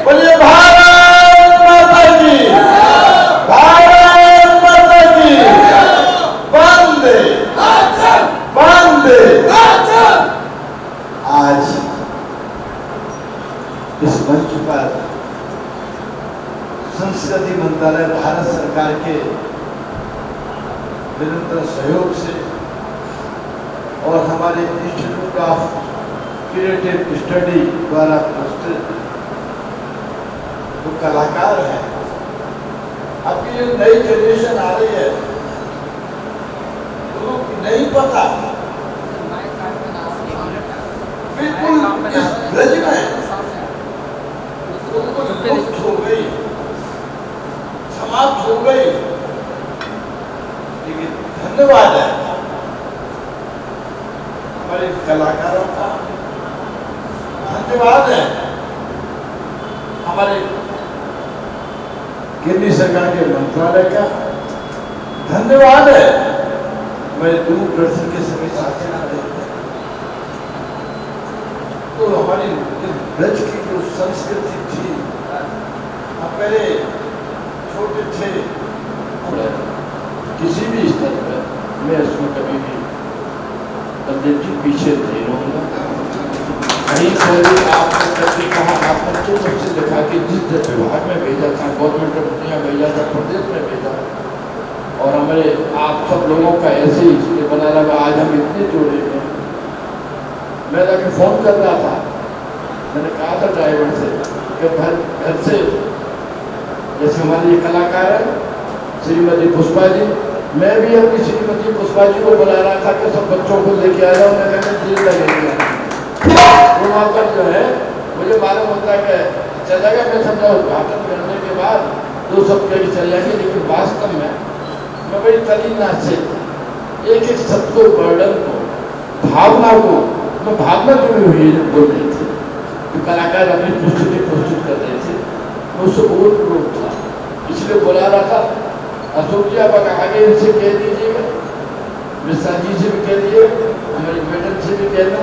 बोले भारत माता की, भारत माता की, वंदे वंदे। आज इस मंच पर संस्कृति मंत्रालय भारत सरकार के निरंतर सहयोग से और हमारे इंस्टीट्यूट ऑफ क्रिएटिव स्टडी द्वारा प्रस्तुत जो कलाकार हैं, अब की जो नई जनरेशन आ रही है, उनको नहीं पता बिल्कुल इस ब्रज में उनको लुप्त हो गई, समाप्त हो गई। लेकिन धन्यवाद है हमारे कलाकारों का, धन्यवाद है हमारे केंद्रीय सरकार के मंत्रालय का, धन्यवाद है हमारे दूरदर्शन के सभी साथी। तो हमारी ब्रज की जो संस्कृति थी, हम पहले छोटे थे, किसी भी स्तर पर मैं उसमें कभी भी बलदेव जी पीछे नहीं रहूँगा। कहीं से भी आपने कभी कहा, आपने जो सबसे लिखा कि जिस विभाग में भेजा था, गवर्नमेंट ऑफ इंडिया भेजा था, प्रदेश में भेजा, और हमारे आप सब लोगों का ऐसे ही इसलिए बना लगा, आज हम इतने जोड़े हैं। मैं जाके फोन कर रहा था, मैंने कहा था ड्राइवर से कि घर से जैसे हमारे ये कलाकार है श्रीमती पुष्पा जी, मैं भी अपनी श्रीमती पुष्पा जी को बुला रहा था कि सब बच्चों को लेके आ जाओ। मैं कहते दिल लगेगा वो वहाँ पर जो है, मुझे मालूम होता है कि चलेगा, मैं समझा उद्घाटन करने के बाद 2 सप्ताह की चल जाएगी, लेकिन वास्तव में मैं बड़ी तलीनाथ से एक एक शब्द को, वर्णन को, भावना को, मैं भावना जुड़ी हुई है बोल रही थी, तो कलाकार अपनी प्रस्तुति प्रस्तुत कर रहे थे, मुझसे बहुत प्रोक था, इसलिए बुला रहा था। अशोक जी आप आगे इनसे कह दीजिएगा, मिश्रा जी से भी कह दिए, हमारी मैडम से भी कहना,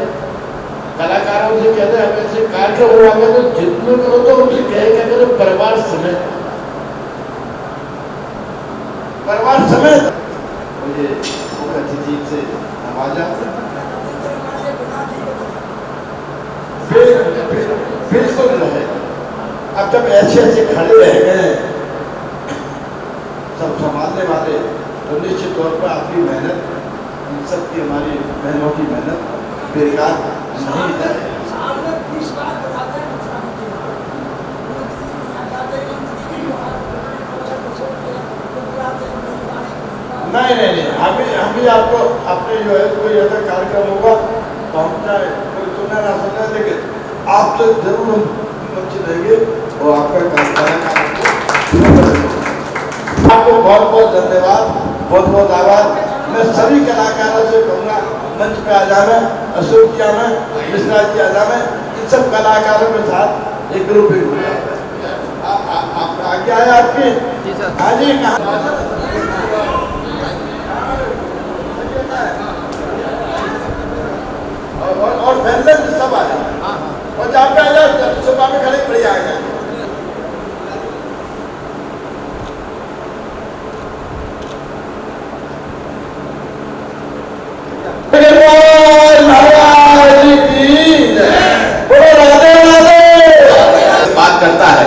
कलाकारों से कहते हैं, हमें ऐसे कार्यक्रम हुआ तो जितने करो तो उनसे कहेगा करो परिवार समेत, परिवार समेत। मुझे मुख्य अतिथि से नवाजा, बिल्कुल रहे। अब जब ऐसे ऐसे खड़े रह गए सब संभालने वाले, तो निश्चित तौर पर आपकी मेहनत, इन सबकी, हमारी बहनों की मेहनत बेकार नहीं जाए। नहीं, हम भी आपको अपने जो है कोई ऐसा कार्यक्रम होगा तो हम चाहे कोई सुनना ना सुनना, लेकिन आप तो जरूर हम बच्चे रहेंगे और आपका कार्यक्रम। आपको बहुत बहुत धन्यवाद, बहुत बहुत आभार। मैं सभी कलाकारों से कहूँगा मंच पे आ जाना, अशोक जी आना, मिश्रा जी आ जाना, इन सब कलाकारों के साथ एक ग्रुप ही हो जाता है। आप आगे आए आपकी, हाँ जी, और व्यंजन सब आ जाए, और जहाँ पे आ जाए सुबह में खड़े खड़े आ जाए। बात करता है,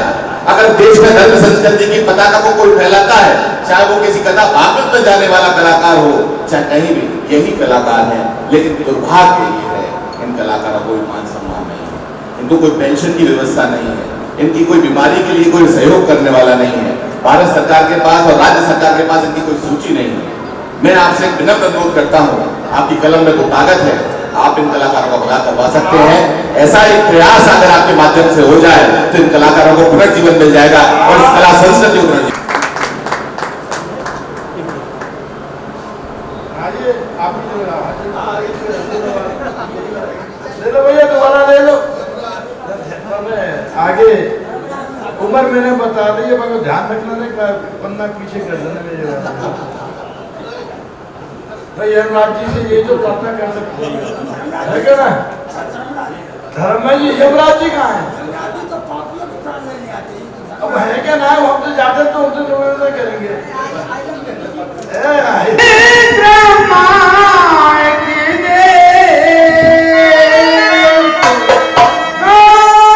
अगर देश में धर्म संस्कृति की पताका को कोई फैलाता है, चाहे वो किसी कथा भागवत में जाने वाला कलाकार हो, चाहे कहीं भी, यही कलाकार है। लेकिन दुर्भाग्य ये है, इन कलाकारों को मान सम्मान नहीं है, इनको कोई पेंशन की व्यवस्था नहीं है, इनकी कोई बीमारी के लिए कोई सहयोग करने वाला नहीं है। भारत सरकार के पास और राज्य सरकार के पास इनकी कोई सूची नहीं है। मैं आपसे एक विनम्र अनुरोध करता हूँ, आपकी कलम में तो ताकत है, आप इन कलाकारों का भला करवा सकते हैं। ऐसा एक प्रयास अगर आपके माध्यम से हो जाए तो इन कलाकारों को पुनर्जीवन मिल जाएगा और इस कला संस्कृति को पुनर्जीवन। ले लो भैया, दोबारा ले लो। आगे उम्र मैंने बता दी है, मगर ध्यान रखना नहीं, पन्ना पीछे कर देना मेरे भाई। यमराज जी से ये तो प्रार्थना कर सकते हैं, है क्या ना? धर्म जी यमराज जी कहाँ है? अब है क्या ना, हम तो जाते तो उनसे निवेदन करेंगे। Oh,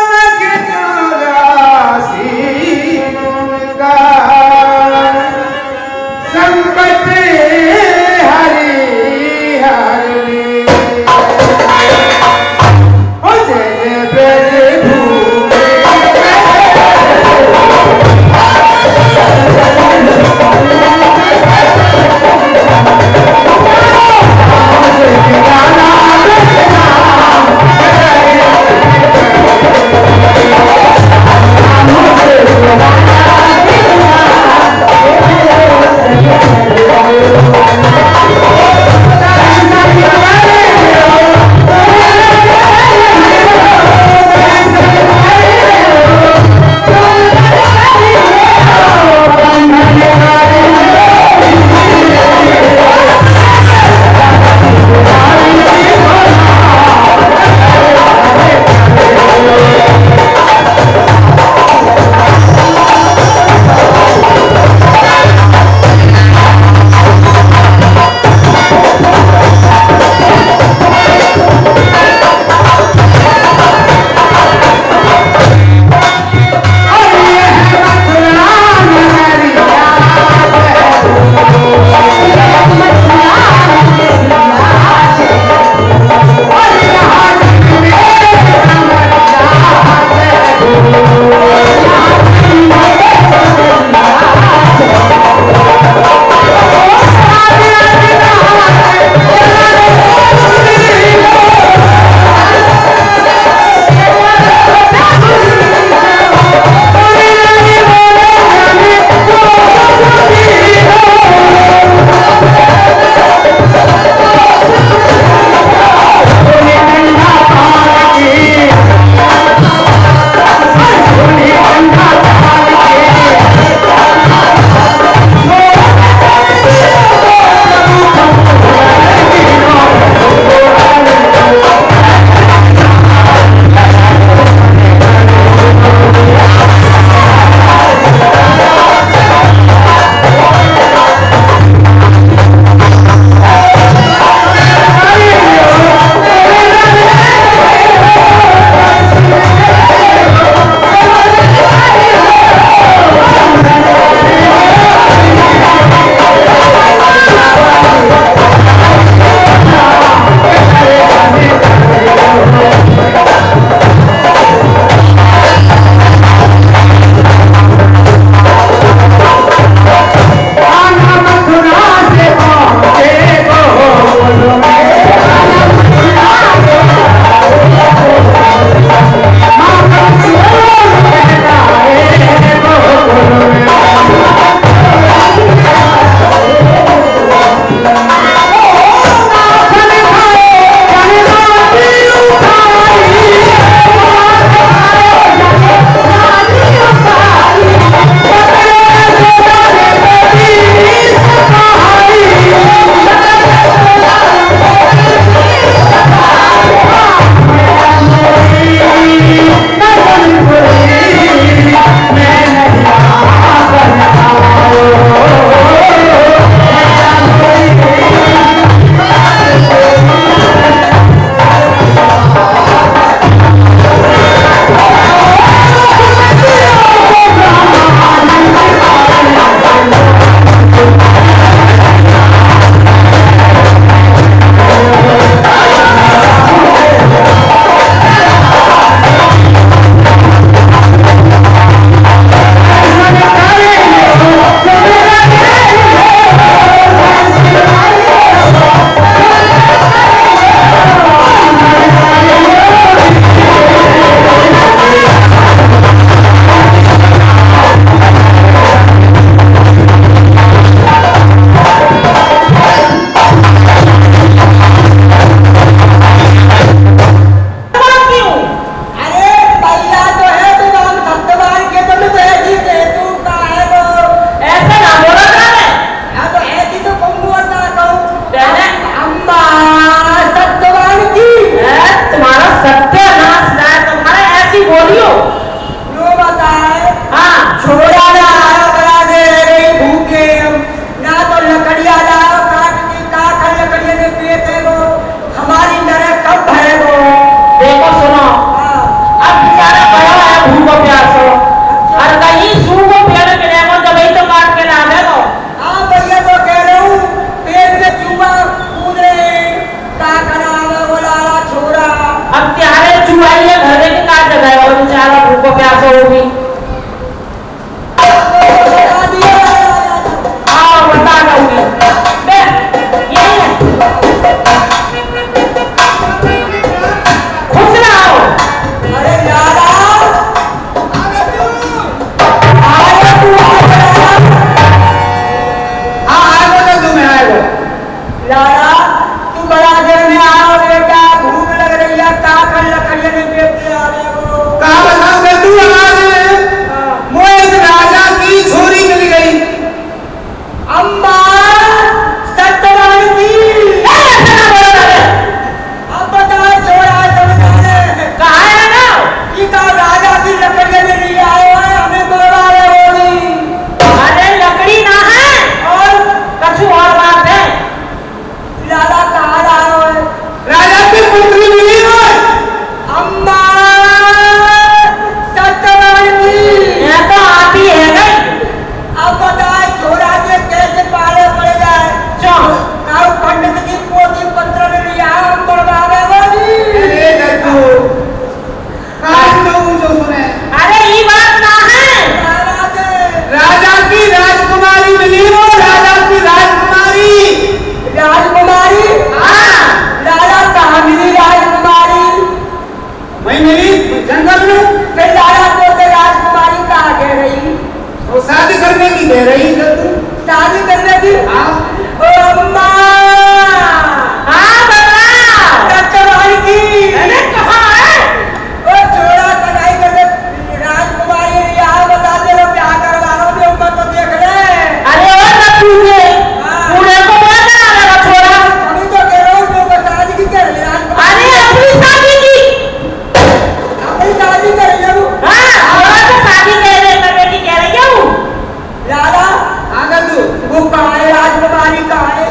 वो कहाँ है राजकुमारी, कहाँ है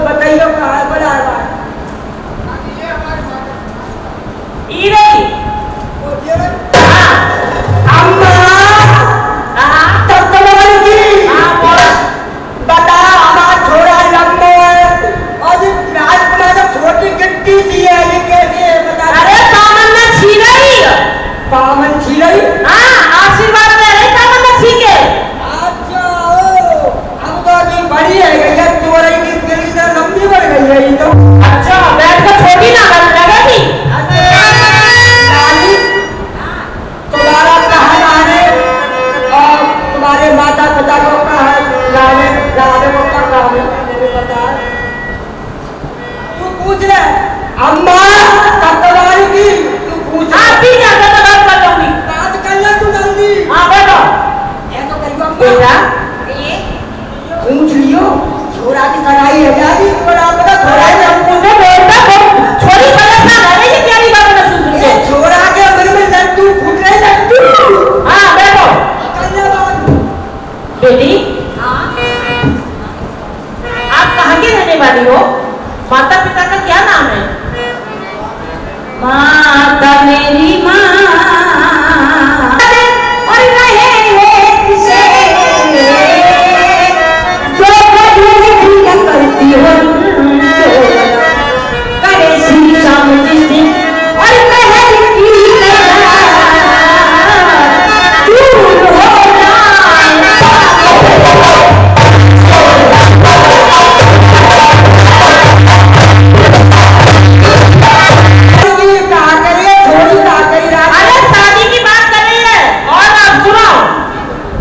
बताइए, कहाँ है बड़ा अम्मा तब बता, हमारा छोरा लंबो है और राजकुमार जब छोटी गिट्टी सी है, ये कैसे है बता। अरे कामन में छीलई, कामन छीलई, हाँ आशीर्वाद दे रहे कामन में छीके। अच्छा ओ, अब तो अभी बड़ी है गैया, चोरई की गिरी से लंबी बढ़ गई है ये तो। अच्छा बैठ कर छोटी ना लगेगी। तुम्हारा कहा लाने और तुम्हारे माता पिता को कहा लाने, लाने को कहा मुझे पता है। तू पूछ ले अम्मा कब तुम्हारी की, तू पूछ। आप भी जाकर तो बात कर लूंगी। बात कर ले तू जल्दी। हाँ बैठो। ये तो कहियो अम्मा ये पूछ लियो, छोरा की कढ़ाई है जाती, छोरा पता छोरा है हम पूछे बोलता हो छोरी परेशान है ये प्यारी बात ना सुन ये छोरा के मन में लड्डू फूट रहे लड्डू। हाँ बैठो। बेटी हाँ आप कहाँ की रहने वाली हो? माता पिता का क्या नाम है? माता मेरी माँ और रहे किसे जो करती हो करे श्री शाम जिस दिन और महल की दूर हो अरे शादी की बात कर रही है और आप सुनो,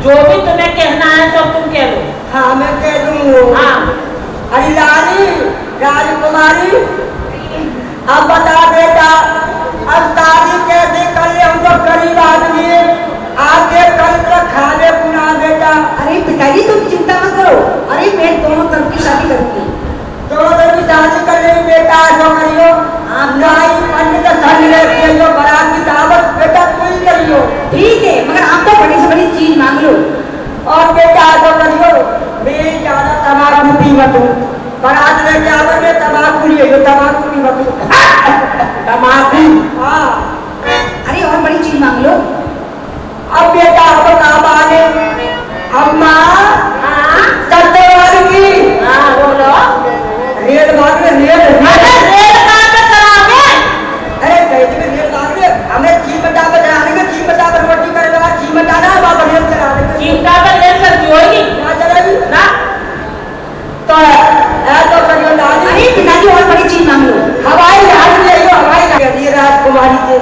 जो भी तुम्हें कहना है सब तुम कह लो। हाँ मैं कह दूँ। हाँ अरे रानी राजकुमारी, अब बता बेटा, अब शादी कैसे कर ले, हम तो गरीब आदमी है, आगे कल तक खाने पुना बेटा। अरे पिताजी तुम चिंता मत करो, अरे मैं दोनों तरफ की शादी करूंगी। दोनों तरफ की शादी कर ले बेटा, ऐसा करियो नाई पंडित संग लेके जो बारात की दावत बेटा कोई करियो। ठीक है, मगर आप तो बड़ी से बड़ी चीज मांग लो। और बेटा ऐसा करियो, मैं ज्यादा तम्बाकू पी मत हूँ, बारात लेके आवे में तम्बाकू लिए जो तम्बाकू पी मत हूँ। तम्बाकू हाँ। अरे और बड़ी चीज मांग लो। अब बेटा अब काम आने अम्मा सत्यवान की हाँ बोलो। रेल भाग में रेल अरे रेल कहाँ पे कराओगे? अरे कैसे में रेल भाग में हमें चीज बता बनाने में, चीज बता पर रोटी करेगा, चीज बताना वहाँ बढ़िया चलाने में चिंता कर रेल चलती होगी ना चलेगी ना। तो ऐसा करियो दादी। अरे पिताजी और बड़ी चीज मांग लो। हवाई जहाज ले लो, हवाई जहाज ये राजकुमारी से।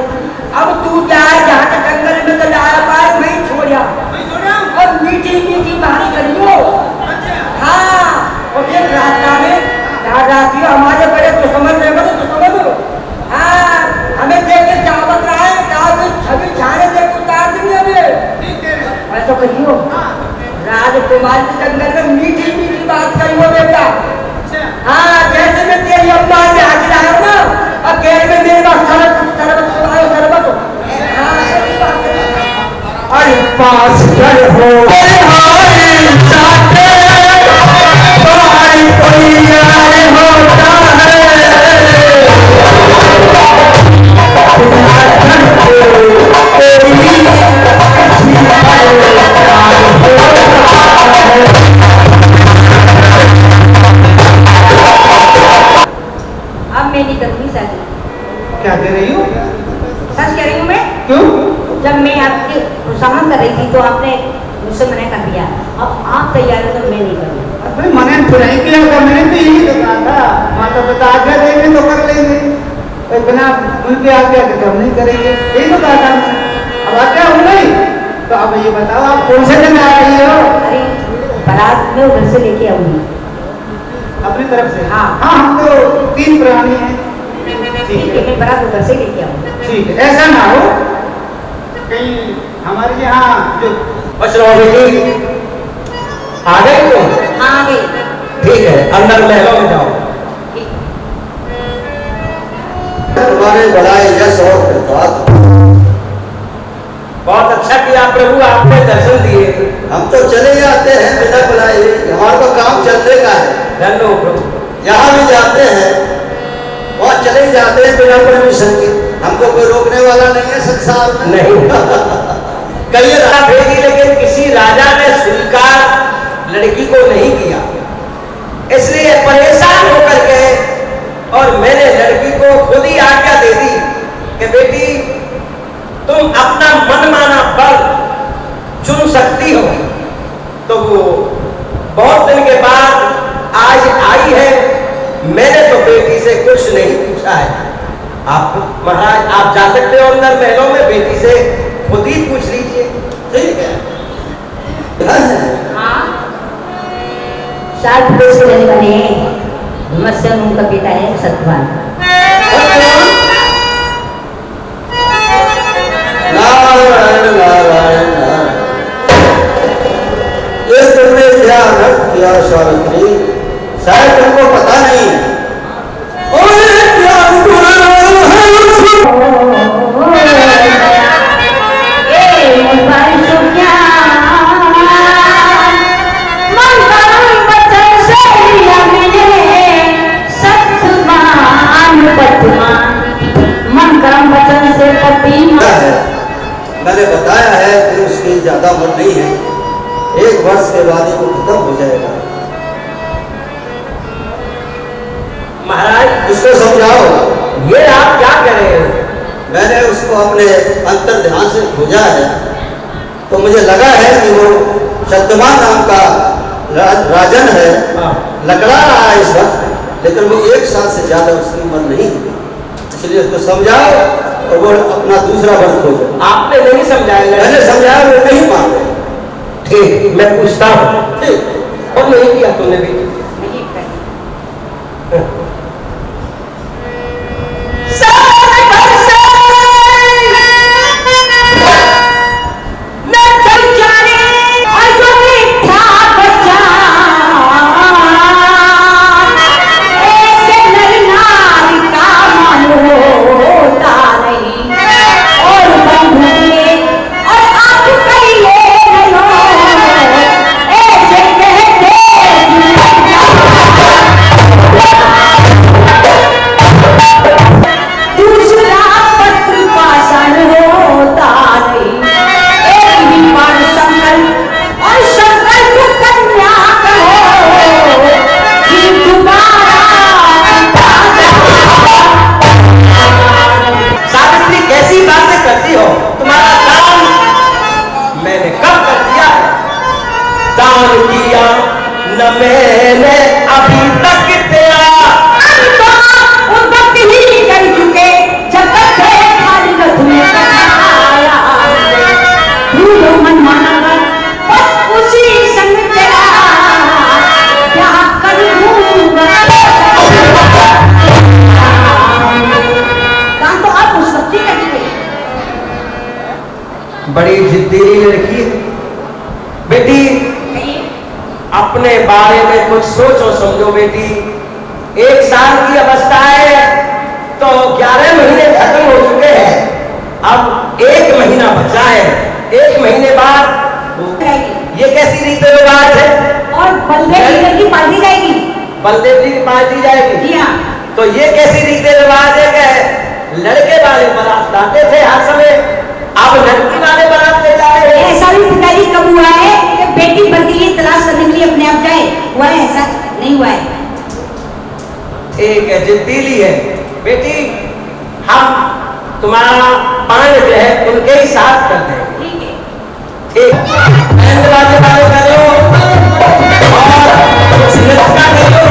अब तू जाए जहाँ के जंगल में तो लाया पाए मैं छोड़ा और मीठी मीठी बात करियो। हाँ और एक रास्ता में राखियो, हमारे बड़े दुश्मन रहे तो दुश्मन। हाँ हमें देख के चावत रहा है, छवि छाने देख उतार देंगे हमें। ऐसा करियो राजकुमार के जंगल में मीठी मीठी बात करियो बेटा। हाँ जैसे मैं तेरी अम्मा ने हाथ लाया ना, अब गेट में मेरे पास सरबत हो। अरे पास घर हो कोई यार होता अब मैं नहीं करूंगी शादी। क्या कह रही हो? सच कह रही हूँ मैं। क्यों? जब मैं आपके प्रोत्साहन कर रही थी तो आपने मुझसे मना कर दिया, अब आप तैयार हो तो मैं नहीं करूँगी। अरे मैंने फिर नहीं किया था, मैंने तो यही तो कहा था माता पिता आज्ञा देंगे तो कर लेंगे, बिना उनके आज्ञा के हम नहीं करेंगे, यही तो कहा था। अब आज्ञा हो गई तो अब ये बताओ आप कौन से दिन आ रही हो? अरे बारात में उधर से लेके आऊंगी अपनी तरफ से। हाँ हाँ हम तो 3 प्राणी हैं। ठीक है, मैं बारात उधर से लेके आऊंगी। ठीक है, ऐसा ना हो कहीं हमारे यहाँ जो बेटी आ गई तुम? हाँ आ गई। ठीक है, अंदर महलों में जाओ। तुम्हारे बड़ा यश और प्रताप। बहुत अच्छा किया प्रभु, आपने दर्शन दिए। हम तो चले जाते हैं बिना बुलाए, हमारा तो काम चलने का है। धन्यो प्रभु। जहाँ भी जाते हैं वहाँ चले ही जाते हैं बिना परमिशन के। हमको कोई रोकने वाला नहीं है संसार में। नहीं कई राजा भेजी, लेकिन किसी राजा ने स्वीकार लड़की को नहीं किया, इसलिए परेशान होकर के और मैंने लड़की को खुद ही आज्ञा दे दी कि बेटी तुम अपना मनमाना वर चुन सकती हो। तो वो बहुत दिन के बाद आज आई है। मैंने तो बेटी से कुछ नहीं पूछा है। आप महाराज आप जा सकते हो अंदर महलों में, बेटी से खुद ही पूछ लीजिए। ठीक है। सात पुरुष से रहने वाले मत्स्य उनका बेटा है सत्यवान। नारायण नारायण ये तुमने ध्यान रख किया सावित्री, शायद तुमको पता नहीं। मैंने बताया है कि उसकी ज्यादा उम्र नहीं है, 1 वर्ष के बाद ही वो खत्म हो जाएगा। महाराज उसको समझाओ। ये आप क्या कह रहे हो? मैंने उसको अपने अंतर ध्यान से खोजा है तो मुझे लगा है कि वो शतमान नाम का राजन है, लकड़ा रहा है इस वक्त, लेकिन वो 1 साल से ज्यादा उसकी उम्र नहीं है। इसलिए उसको समझाओ और वो अपना दूसरा वर खोजो। आपने नहीं समझाया? मैंने समझाया, वो नहीं मान रहे। ठीक, मैं पूछता हूँ। ठीक। और नहीं किया तुमने भी? बड़ी जिद्दी लड़की है बेटी, अपने बारे में कुछ सोचो समझो बेटी। 1 साल की अवस्था है तो 11 महीने खत्म हो चुके हैं, अब 1 महीना बचा है। 1 महीने बाद ये कैसी रीति रिवाज है? और बलदेव की पार्टी जाएगी। बलदेव जी की पार्टी जाएगी? जी हाँ। तो ये कैसी रीति रिवाज है कि लड़के वाले बारात लाते थे हर समय, अब लड़की वाले बारात ले जा रहे हैं? ऐसा भी पिताजी कब हुआ है कि बेटी बन के लिए तलाश करने के लिए अपने आप जाए? हुआ है? ऐसा नहीं हुआ है। ठीक है, जिद्दीली है बेटी। हम तुम्हारा 5 जो है उनके ही साथ कर देंगे। ठीक है। ठीक, बातें करो और सिलसिला करो।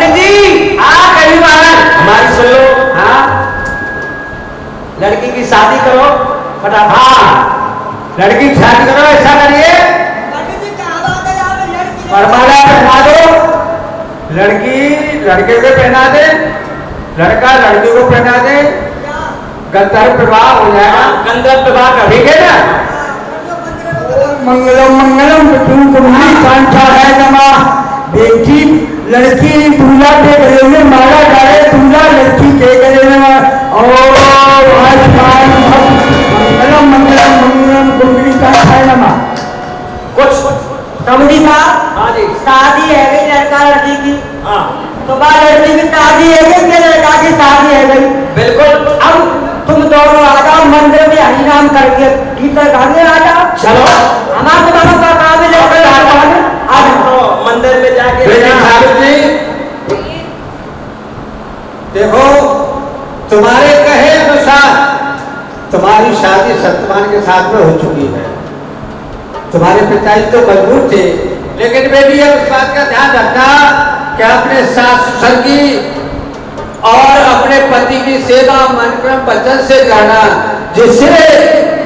पंडित जी कहीं महाराज हमारी सुन लो। हाँ लड़की की शादी करो फटाफट। हाँ लड़की की शादी करो, ऐसा करिए वरमाला पहना दो, लड़की लड़के को पहना दे, लड़का लड़की को पहना दे, गंधर्व विवाह हो जाएगा। गंधर्व विवाह का ठीक है ना। मंगलम मंगलम कुंडली कांठा है नमा। बेटी लड़की दूल्हा के गले में माला डाले, दूल्हा लड़की के गले में मंगलम मंगलम मंगलम कुंडली कांठा है नमा। कुछ समझी साहब। हाँ जी शादी है गई लड़का लड़की की। हाँ तो बात लड़की की शादी है गई कि लड़का की शादी है गई। बिल्कुल। अब तुम दोनों आ जाओ मंदिर में हरिनाम करके गीता गाने आ जाओ। चलो हमारे दोनों का काम है लेकर आ जाओ मंदिर में जाके। सावित्री देखो तुम्हारे कहे अनुसार तुम्हारी शादी सत्यवान के साथ में हो चुकी है। तुम्हारे पिताजी तो मजबूर थे, लेकिन बेटी उस बात का ध्यान रखना कि अपने सास ससुर की और अपने पति की सेवा मन क्रम वचन से करना, जिससे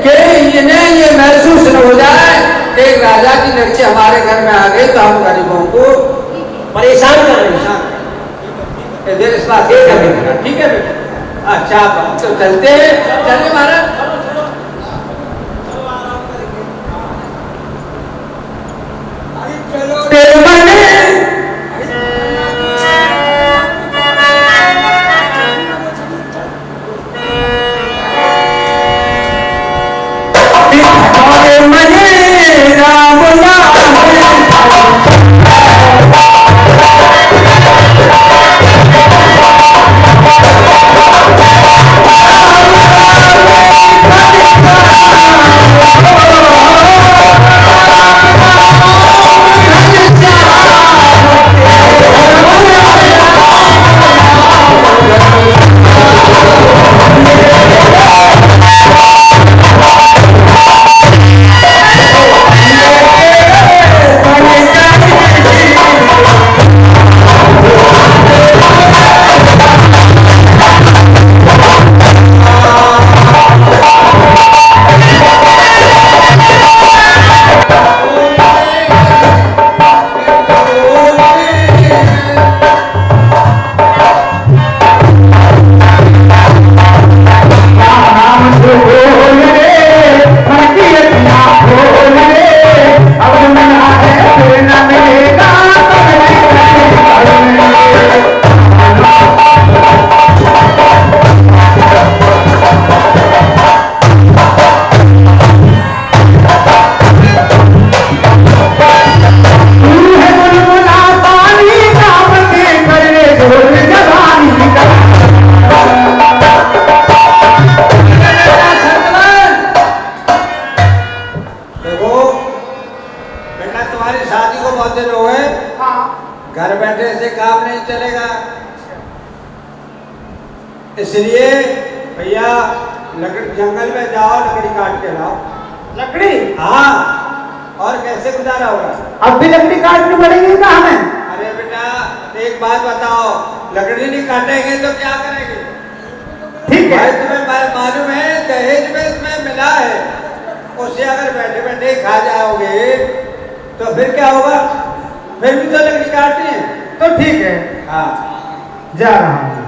कि इन्हें ये महसूस न हो जाए कि एक राजा की लड़की हमारे घर में आ गई तो हम गरीबों को परेशान कर रहे हैं। इस बात ठीक है बेटा, ठीक है बेटा। अच्छा तो चलते हैं, चलिए महाराज। इसलिए भैया जंगल में जाओ, लकड़ी काट के लाओ। लकड़ी? हाँ। और कैसे गुजारा होगा? अब भी लकड़ी काटनी पड़ेगी ना हमें? अरे बेटा एक बात बताओ, लकड़ी नहीं काटेंगे तो क्या करेंगे? ठीक है। तुम्हें मालूम है दहेज में इसमें मिला है, उसे अगर बैठे बैठे खा जाओगे तो फिर क्या होगा? फिर भी तो लकड़ी काटनी है। तो ठीक है, हाँ जा रहा हूँ।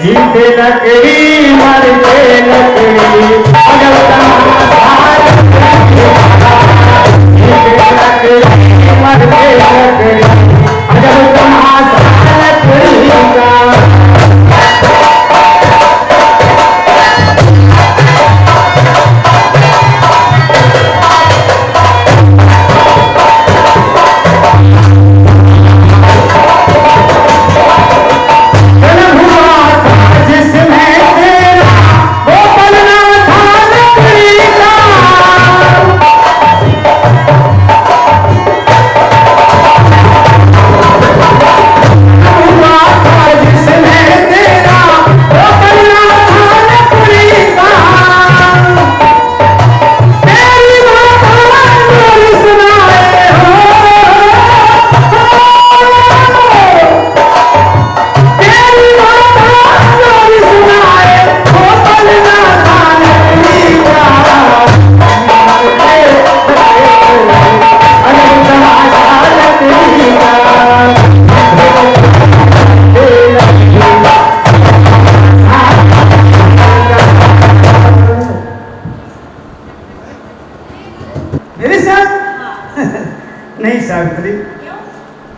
जीते लकड़ी मरते लकड़ी अगर जीते लकड़ी मरते लकड़ी अगर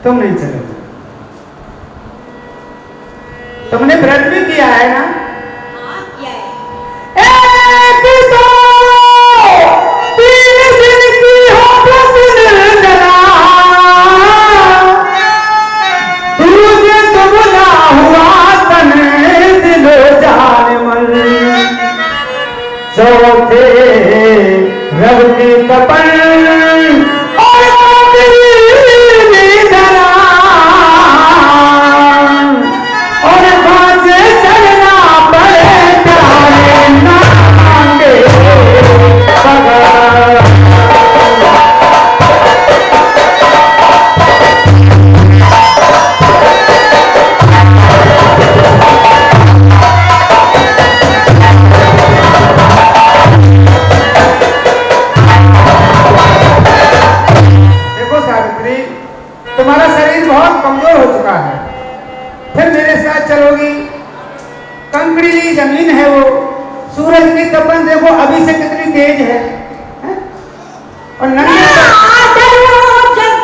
तुम नहीं चलोगे। तुमने व्रत भी किया है ना? हाँ किया है। एक दो तीन दिन की हो व्रत निर्जला, दूजे दुबला हुआ तन दिलो जान मन, चौथे रब की तपन और और बाजे चलना पड़े प्यारे नांगे देखो सावित्री, तुम्हारा शरीर बहुत कमजोर हो चुका है, फिर मेरे साथ चलोगी। कंकड़ीली जमीन है वो, सूरज की तपन देखो अभी से कितनी तेज है, हैं? और नंगे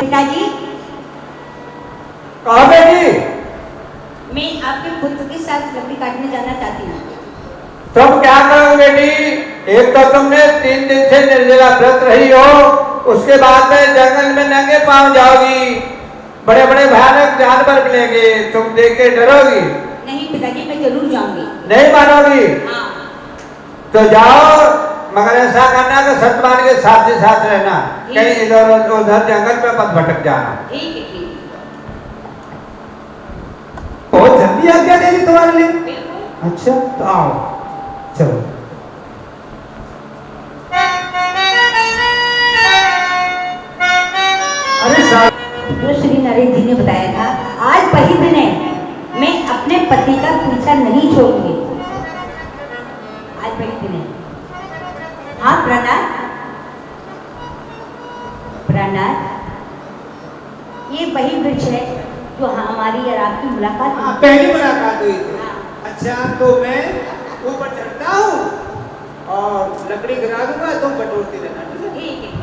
पिताजी, कहा बेटी? मैं आपके पुत्र के साथ लकड़ी काटने जाना चाहती हूँ। तुम क्या करोगे बेटी? एक तो तुमने 3 दिन से निर्जला व्रत रही हो, उसके बाद में जंगल में नंगे पांव जाओगी, बड़े बड़े भयानक जानवर मिलेंगे, तुम देख के डरोगी। नहीं पिताजी, मैं जरूर जाऊंगी। नहीं मानोगी? हाँ। तो जाओ, मगर ऐसा करना कि सतमान के साथ ही साथ रहना, कहीं इधर उधर जंगल में मत भटक जाना। ठीक है, ठीक है। बहुत जल्दी आज्ञा दे दी तुम्हारे लिए। बिल्कुल। अच्छा तो आओ, चलो। अरे जो श्री नरेश जी ने बताया था, आज वही दिन है, मैं अपने पति का पीछा नहीं छोड़ूंगी। आज वही दिन है। हाँ प्रणाम, प्रणाम। ये वही वृक्ष है जो हमारी और आपकी मुलाकात हुई। पहली मुलाकात हुई थी। अच्छा तो मैं ऊपर चढ़ता हूँ और लकड़ी गिरा दूंगा, तुम बटोरती रहना। ठीक है।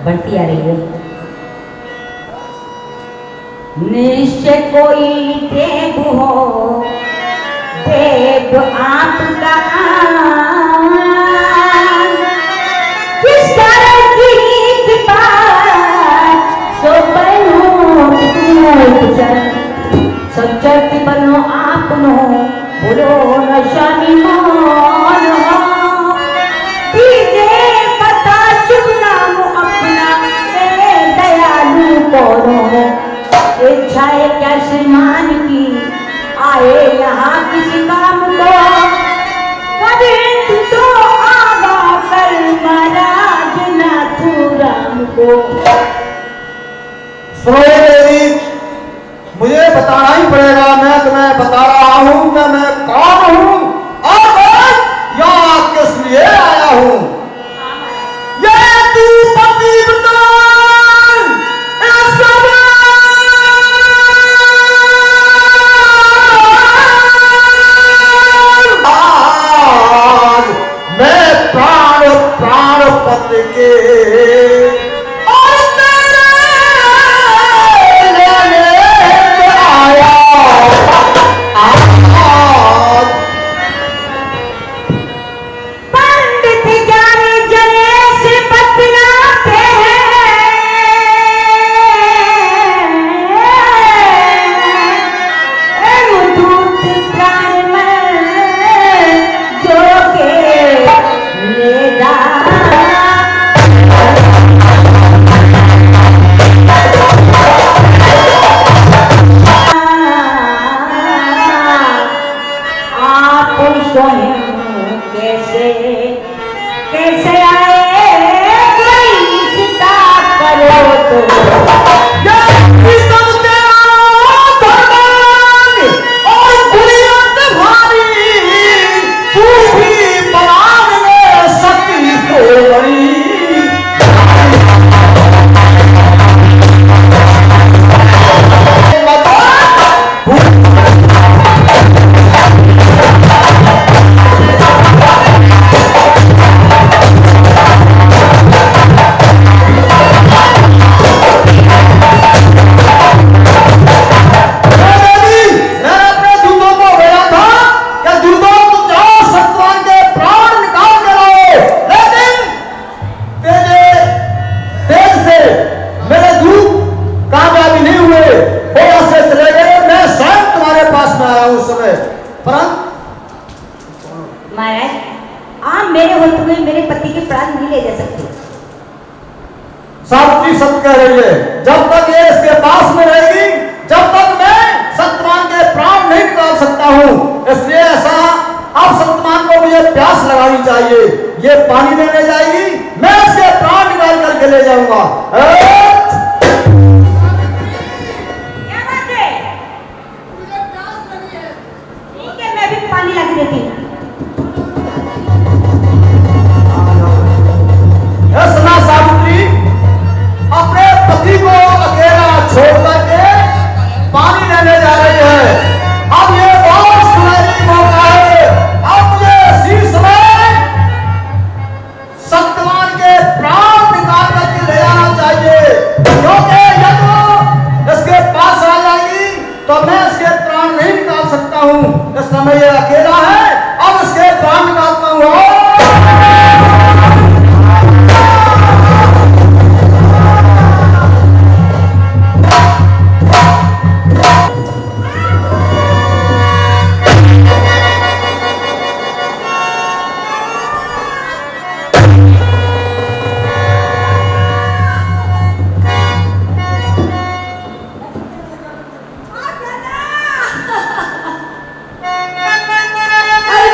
बढ़ती आ रही है। निश्चय कोई देव हो, देव आपका किस कारण की कृपा सो बनो सचत बनो आपनो बोलो नशानी मान पता शुभ नाम अपना दयालु करो इच्छा है क्या श्रीमान की आए यहाँ किसी काम को कभी तो आगा कर महाराज नाथू राम को। सुनो देवी, मुझे बताना ही पड़ेगा। मैं तुम्हें बता रहा हूँ कि मैं कौन हूँ और मैं यहाँ किस लिए आया हूँ। ये तू पतिव्रता मैं प्राणपति के और तेरे लेने आया। पंडित ज्ञानी जने से बतलाते हैं दूत प्राण में जो के लेदा आप स्वयं कैसे कैसे आए कोई चिंता करो तो महाराज आप मेरे होते हुए मेरे पति के प्राण नहीं ले जा सकते। सावित्री सत्य कह रही है। जब तक ये इसके पास में रहेगी जब तक मैं सत्यवान के प्राण नहीं निकाल सकता हूँ। इसलिए ऐसा अब सत्यवान को मुझे प्यास लगानी चाहिए। ये पानी लेने जाएगी, मैं इसके प्राण निकाल करके ले जाऊंगा। क्या बात है? ठीक है, मैं भी पानी ला के देती हूँ। सुना सावित्री, अपने पति को अकेला छोड़ करके पानी लेने जा रही है। अब ये बहुत सुनहरी मौका है। अब मुझे इसी समय सत्यवान के प्राण निकाल करके ले जाना चाहिए, क्योंकि यदि इसके पास आ जाएगी तो मैं इसके प्राण नहीं निकाल सकता हूँ। इस समय ये अकेला है, अब इसके प्राण निकालता हूँ।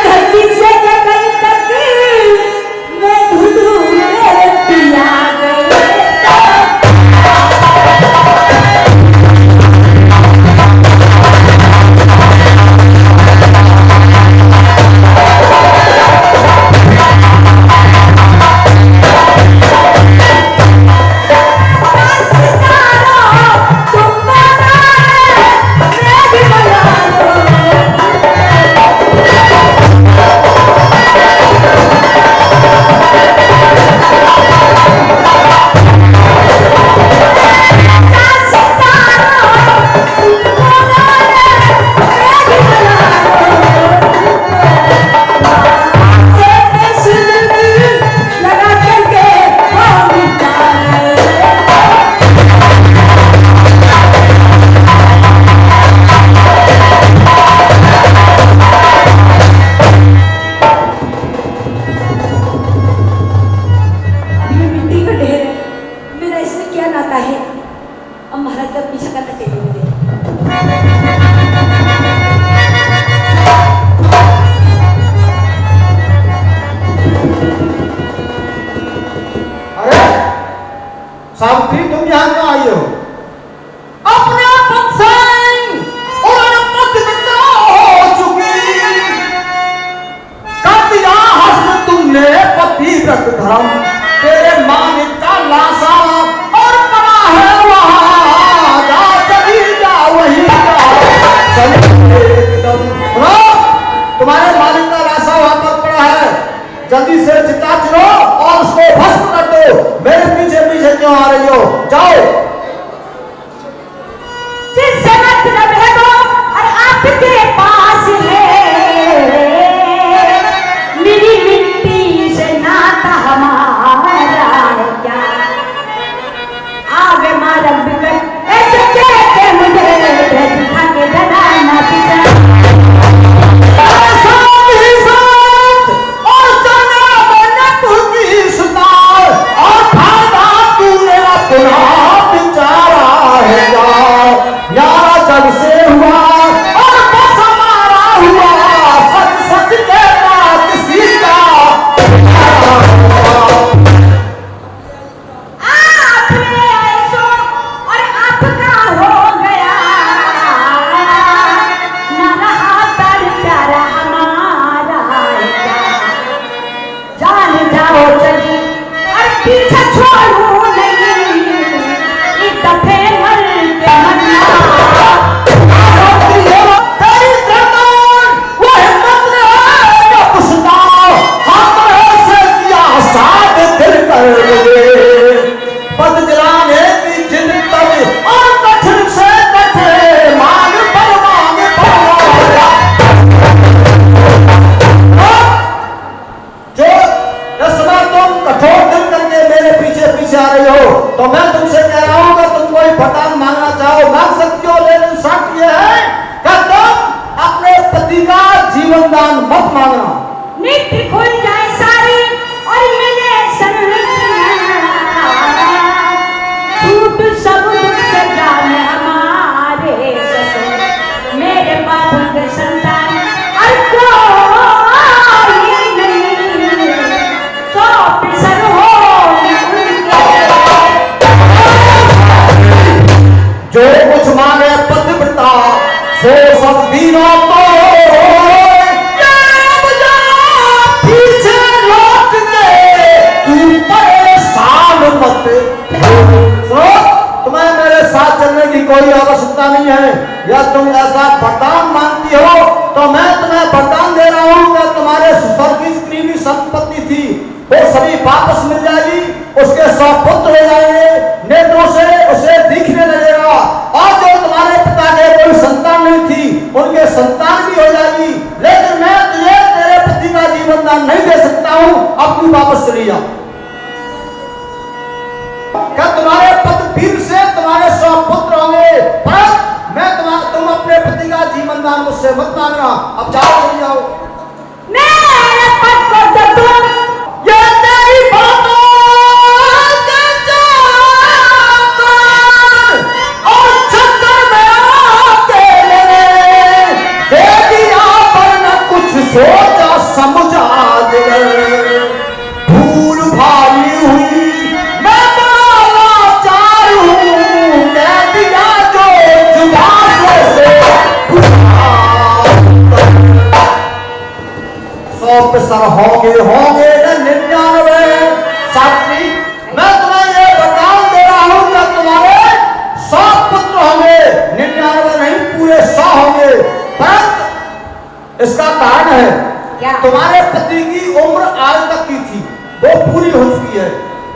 धरती से क्या कहीं तक व्रत धर्म तेरे मान का लाशा और पड़ा है वहाँ जा चली जा वही तुम्हारे मालिक का लाशा वहां पर पड़ा है, जल्दी से चिता चुनो और उसको भस्म कर दो। मेरे पीछे पीछे क्यों आ रही हो? जाओ। जिससे मतलब है वो और आपके पास है, मेरी मिट्टी से नाता हमारा है क्या? आगे मालूम बिगड़ ऐसे कहते मुझे दिखा के डराना पिता जब से हुआ और बस हमारा हुआ सच सच कहना किसी का आपने ऐसो और आपका हो गया न रहा तर प्यारा हमारा जान जाओ चली और पीछे छोड़ू नहीं एक दफे मर के मरना बदलाने की जिद तब और कठिन से कठिन मांग पर जो इस समय तुम कठोर दिल करके मेरे पीछे पीछे आ रही हो तो मैं तुमसे कह रहा हूं कि तुम कोई वरदान मांगना चाहो मांग सकती हो, लेकिन शर्त यह है कि तुम अपने पति का जीवन दान मत मांगना। नित्य खुल जाए सारी और मिले छूट सब दुख से जाने हमारे ससुर मेरे बाबू के संतान और कोई नहीं तो पिसर हो जो कुछ मांगे पतिव्रता सो सब दीनों को पीछे लौट के तू परेशान मत सुनो, तुम्हें मेरे साथ चलने की कोई आवश्यकता नहीं है। या तुम ऐसा वरदान मांगती हो तो मैं तुम्हें वरदान दे रहा हूँ कि तुम्हारे ससुर की जितनी भी संपत्ति थी वो सभी वापस मिल जाएगी, उसके 100 पुत्र हो जाएंगे, नेत्रों से उसे दिखने लगेगा और जो तुम्हारे पिता के कोई संतान नहीं थी उनके संतान भी हो जाएगी। लेकिन मैं तुझे तेरे पति का जीवन दान नहीं दे सकता हूँ, अब तू वापस चली जा। क्या तुम्हारे पति वीर से तुम्हारे 100 पुत्र होंगे, पर मैं तुम अपने पति का जीवन दान मुझसे मत मांगना। अब जाओ, चली जाओ। मेरे पद को तो तुम ये तेरी बातों के जाकर और चक्कर में अकेले दे दिया पर न कुछ सोचा समझा दे भूल भारी हुई मैं बड़ा लाचार हूँ कह दिया जो जुबान से 100 पिसर होंगे होंगे न 99 साथी। मैं तुम्हें ये वरदान दे रहा हूं कि तुम्हारे 100 पुत्र होंगे, 99 नहीं पूरे 100 होंगे। पर इसका कारण है क्या? तुम्हारे पति की उम्र आज तक की थी वो पूरी हो चुकी है,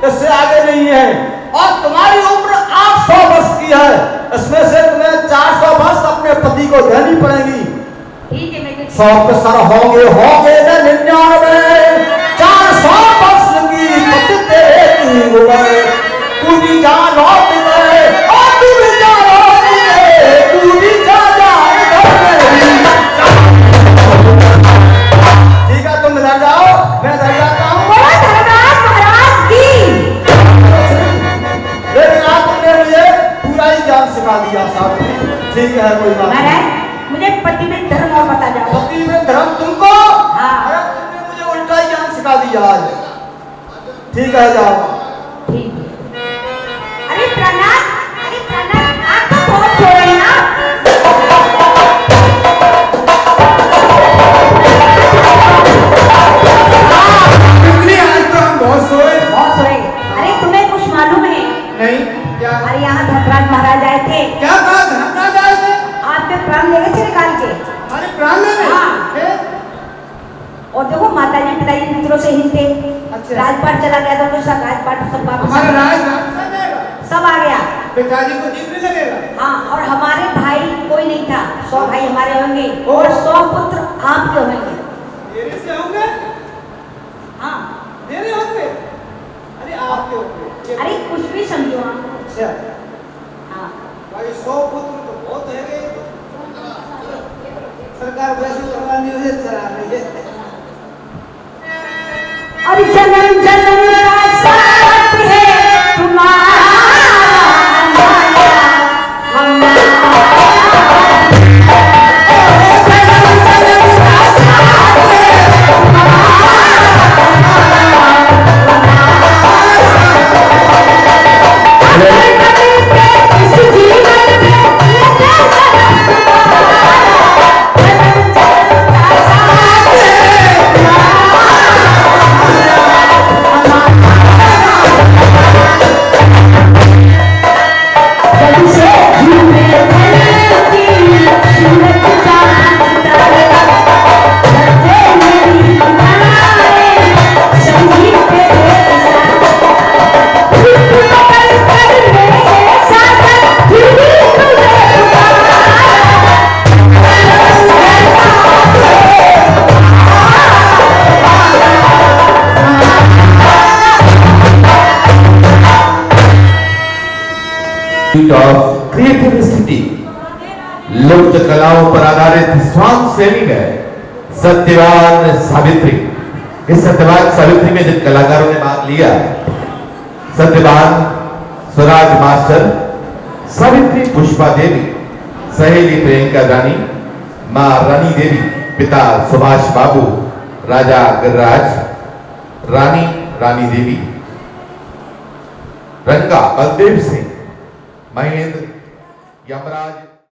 इससे आगे नहीं है। और तुम्हारी उम्र 800 वर्ष की है, इसमें से तुम्हें 400 वर्ष अपने पति को देनी पड़ेगी। ठीक है, मैं 100 पिसर होंगे होंगे न 99 400 वर्ष की पति तेरी उम्र तू भी जा लौट गए और तू भी जा लौट गए तू भी जा ठीक है, तुम रह जाओ, मैं रह जाता हूँ। लेकिन आपने मुझे पूरा ही ज्ञान सिखा दिया साहब। ठीक है, कोई बात नहीं। मुझे पति में धर्म और बता जाओ। पति में धर्म तुमको? हाँ। अरे तुमने मुझे उल्टा ही ज्ञान सिखा दिया आज। ठीक है, जाओ। ठीक है। अरे प्रणाम, आप तो बहुत छोड़े ना। आज तो हम से ही थे। अच्छा। राजपाट चला गया था तो सब राजपाट सब वापस हमारा राज वापस आ जाएगा, सब आ गया। पिताजी को दिखने लगेगा। हाँ, और हमारे भाई कोई नहीं था, 100 भाई हमारे होंगे और 100 पुत्र आपके होंगे। मेरे से होंगे? हाँ, मेरे होंगे? अरे आपके होंगे। अरे कुछ भी समझो आप। अच्छा, हाँ, भाई 100 पुत्र तो बहुत है। सरकार वैसे करवानी है, चला रही है। और जन्म जन्म का साथ है तुम्हारा ऑफ क्रिएटिविटी, लुप्त कलाओं पर आधारित स्वांग सेविंग है सत्यवान सावित्री। इस सत्यवान सावित्री में जिन कलाकारों ने भाग लिया, सत्यवान स्वराज मास्टर, सावित्री पुष्पा देवी, सहेली प्रियंका रानी, मां रानी देवी, पिता सुभाष बाबू, राजा गिरिराज, रानी रानी देवी, रंगा बलदेव सिंह, महेंद्र, यमराज।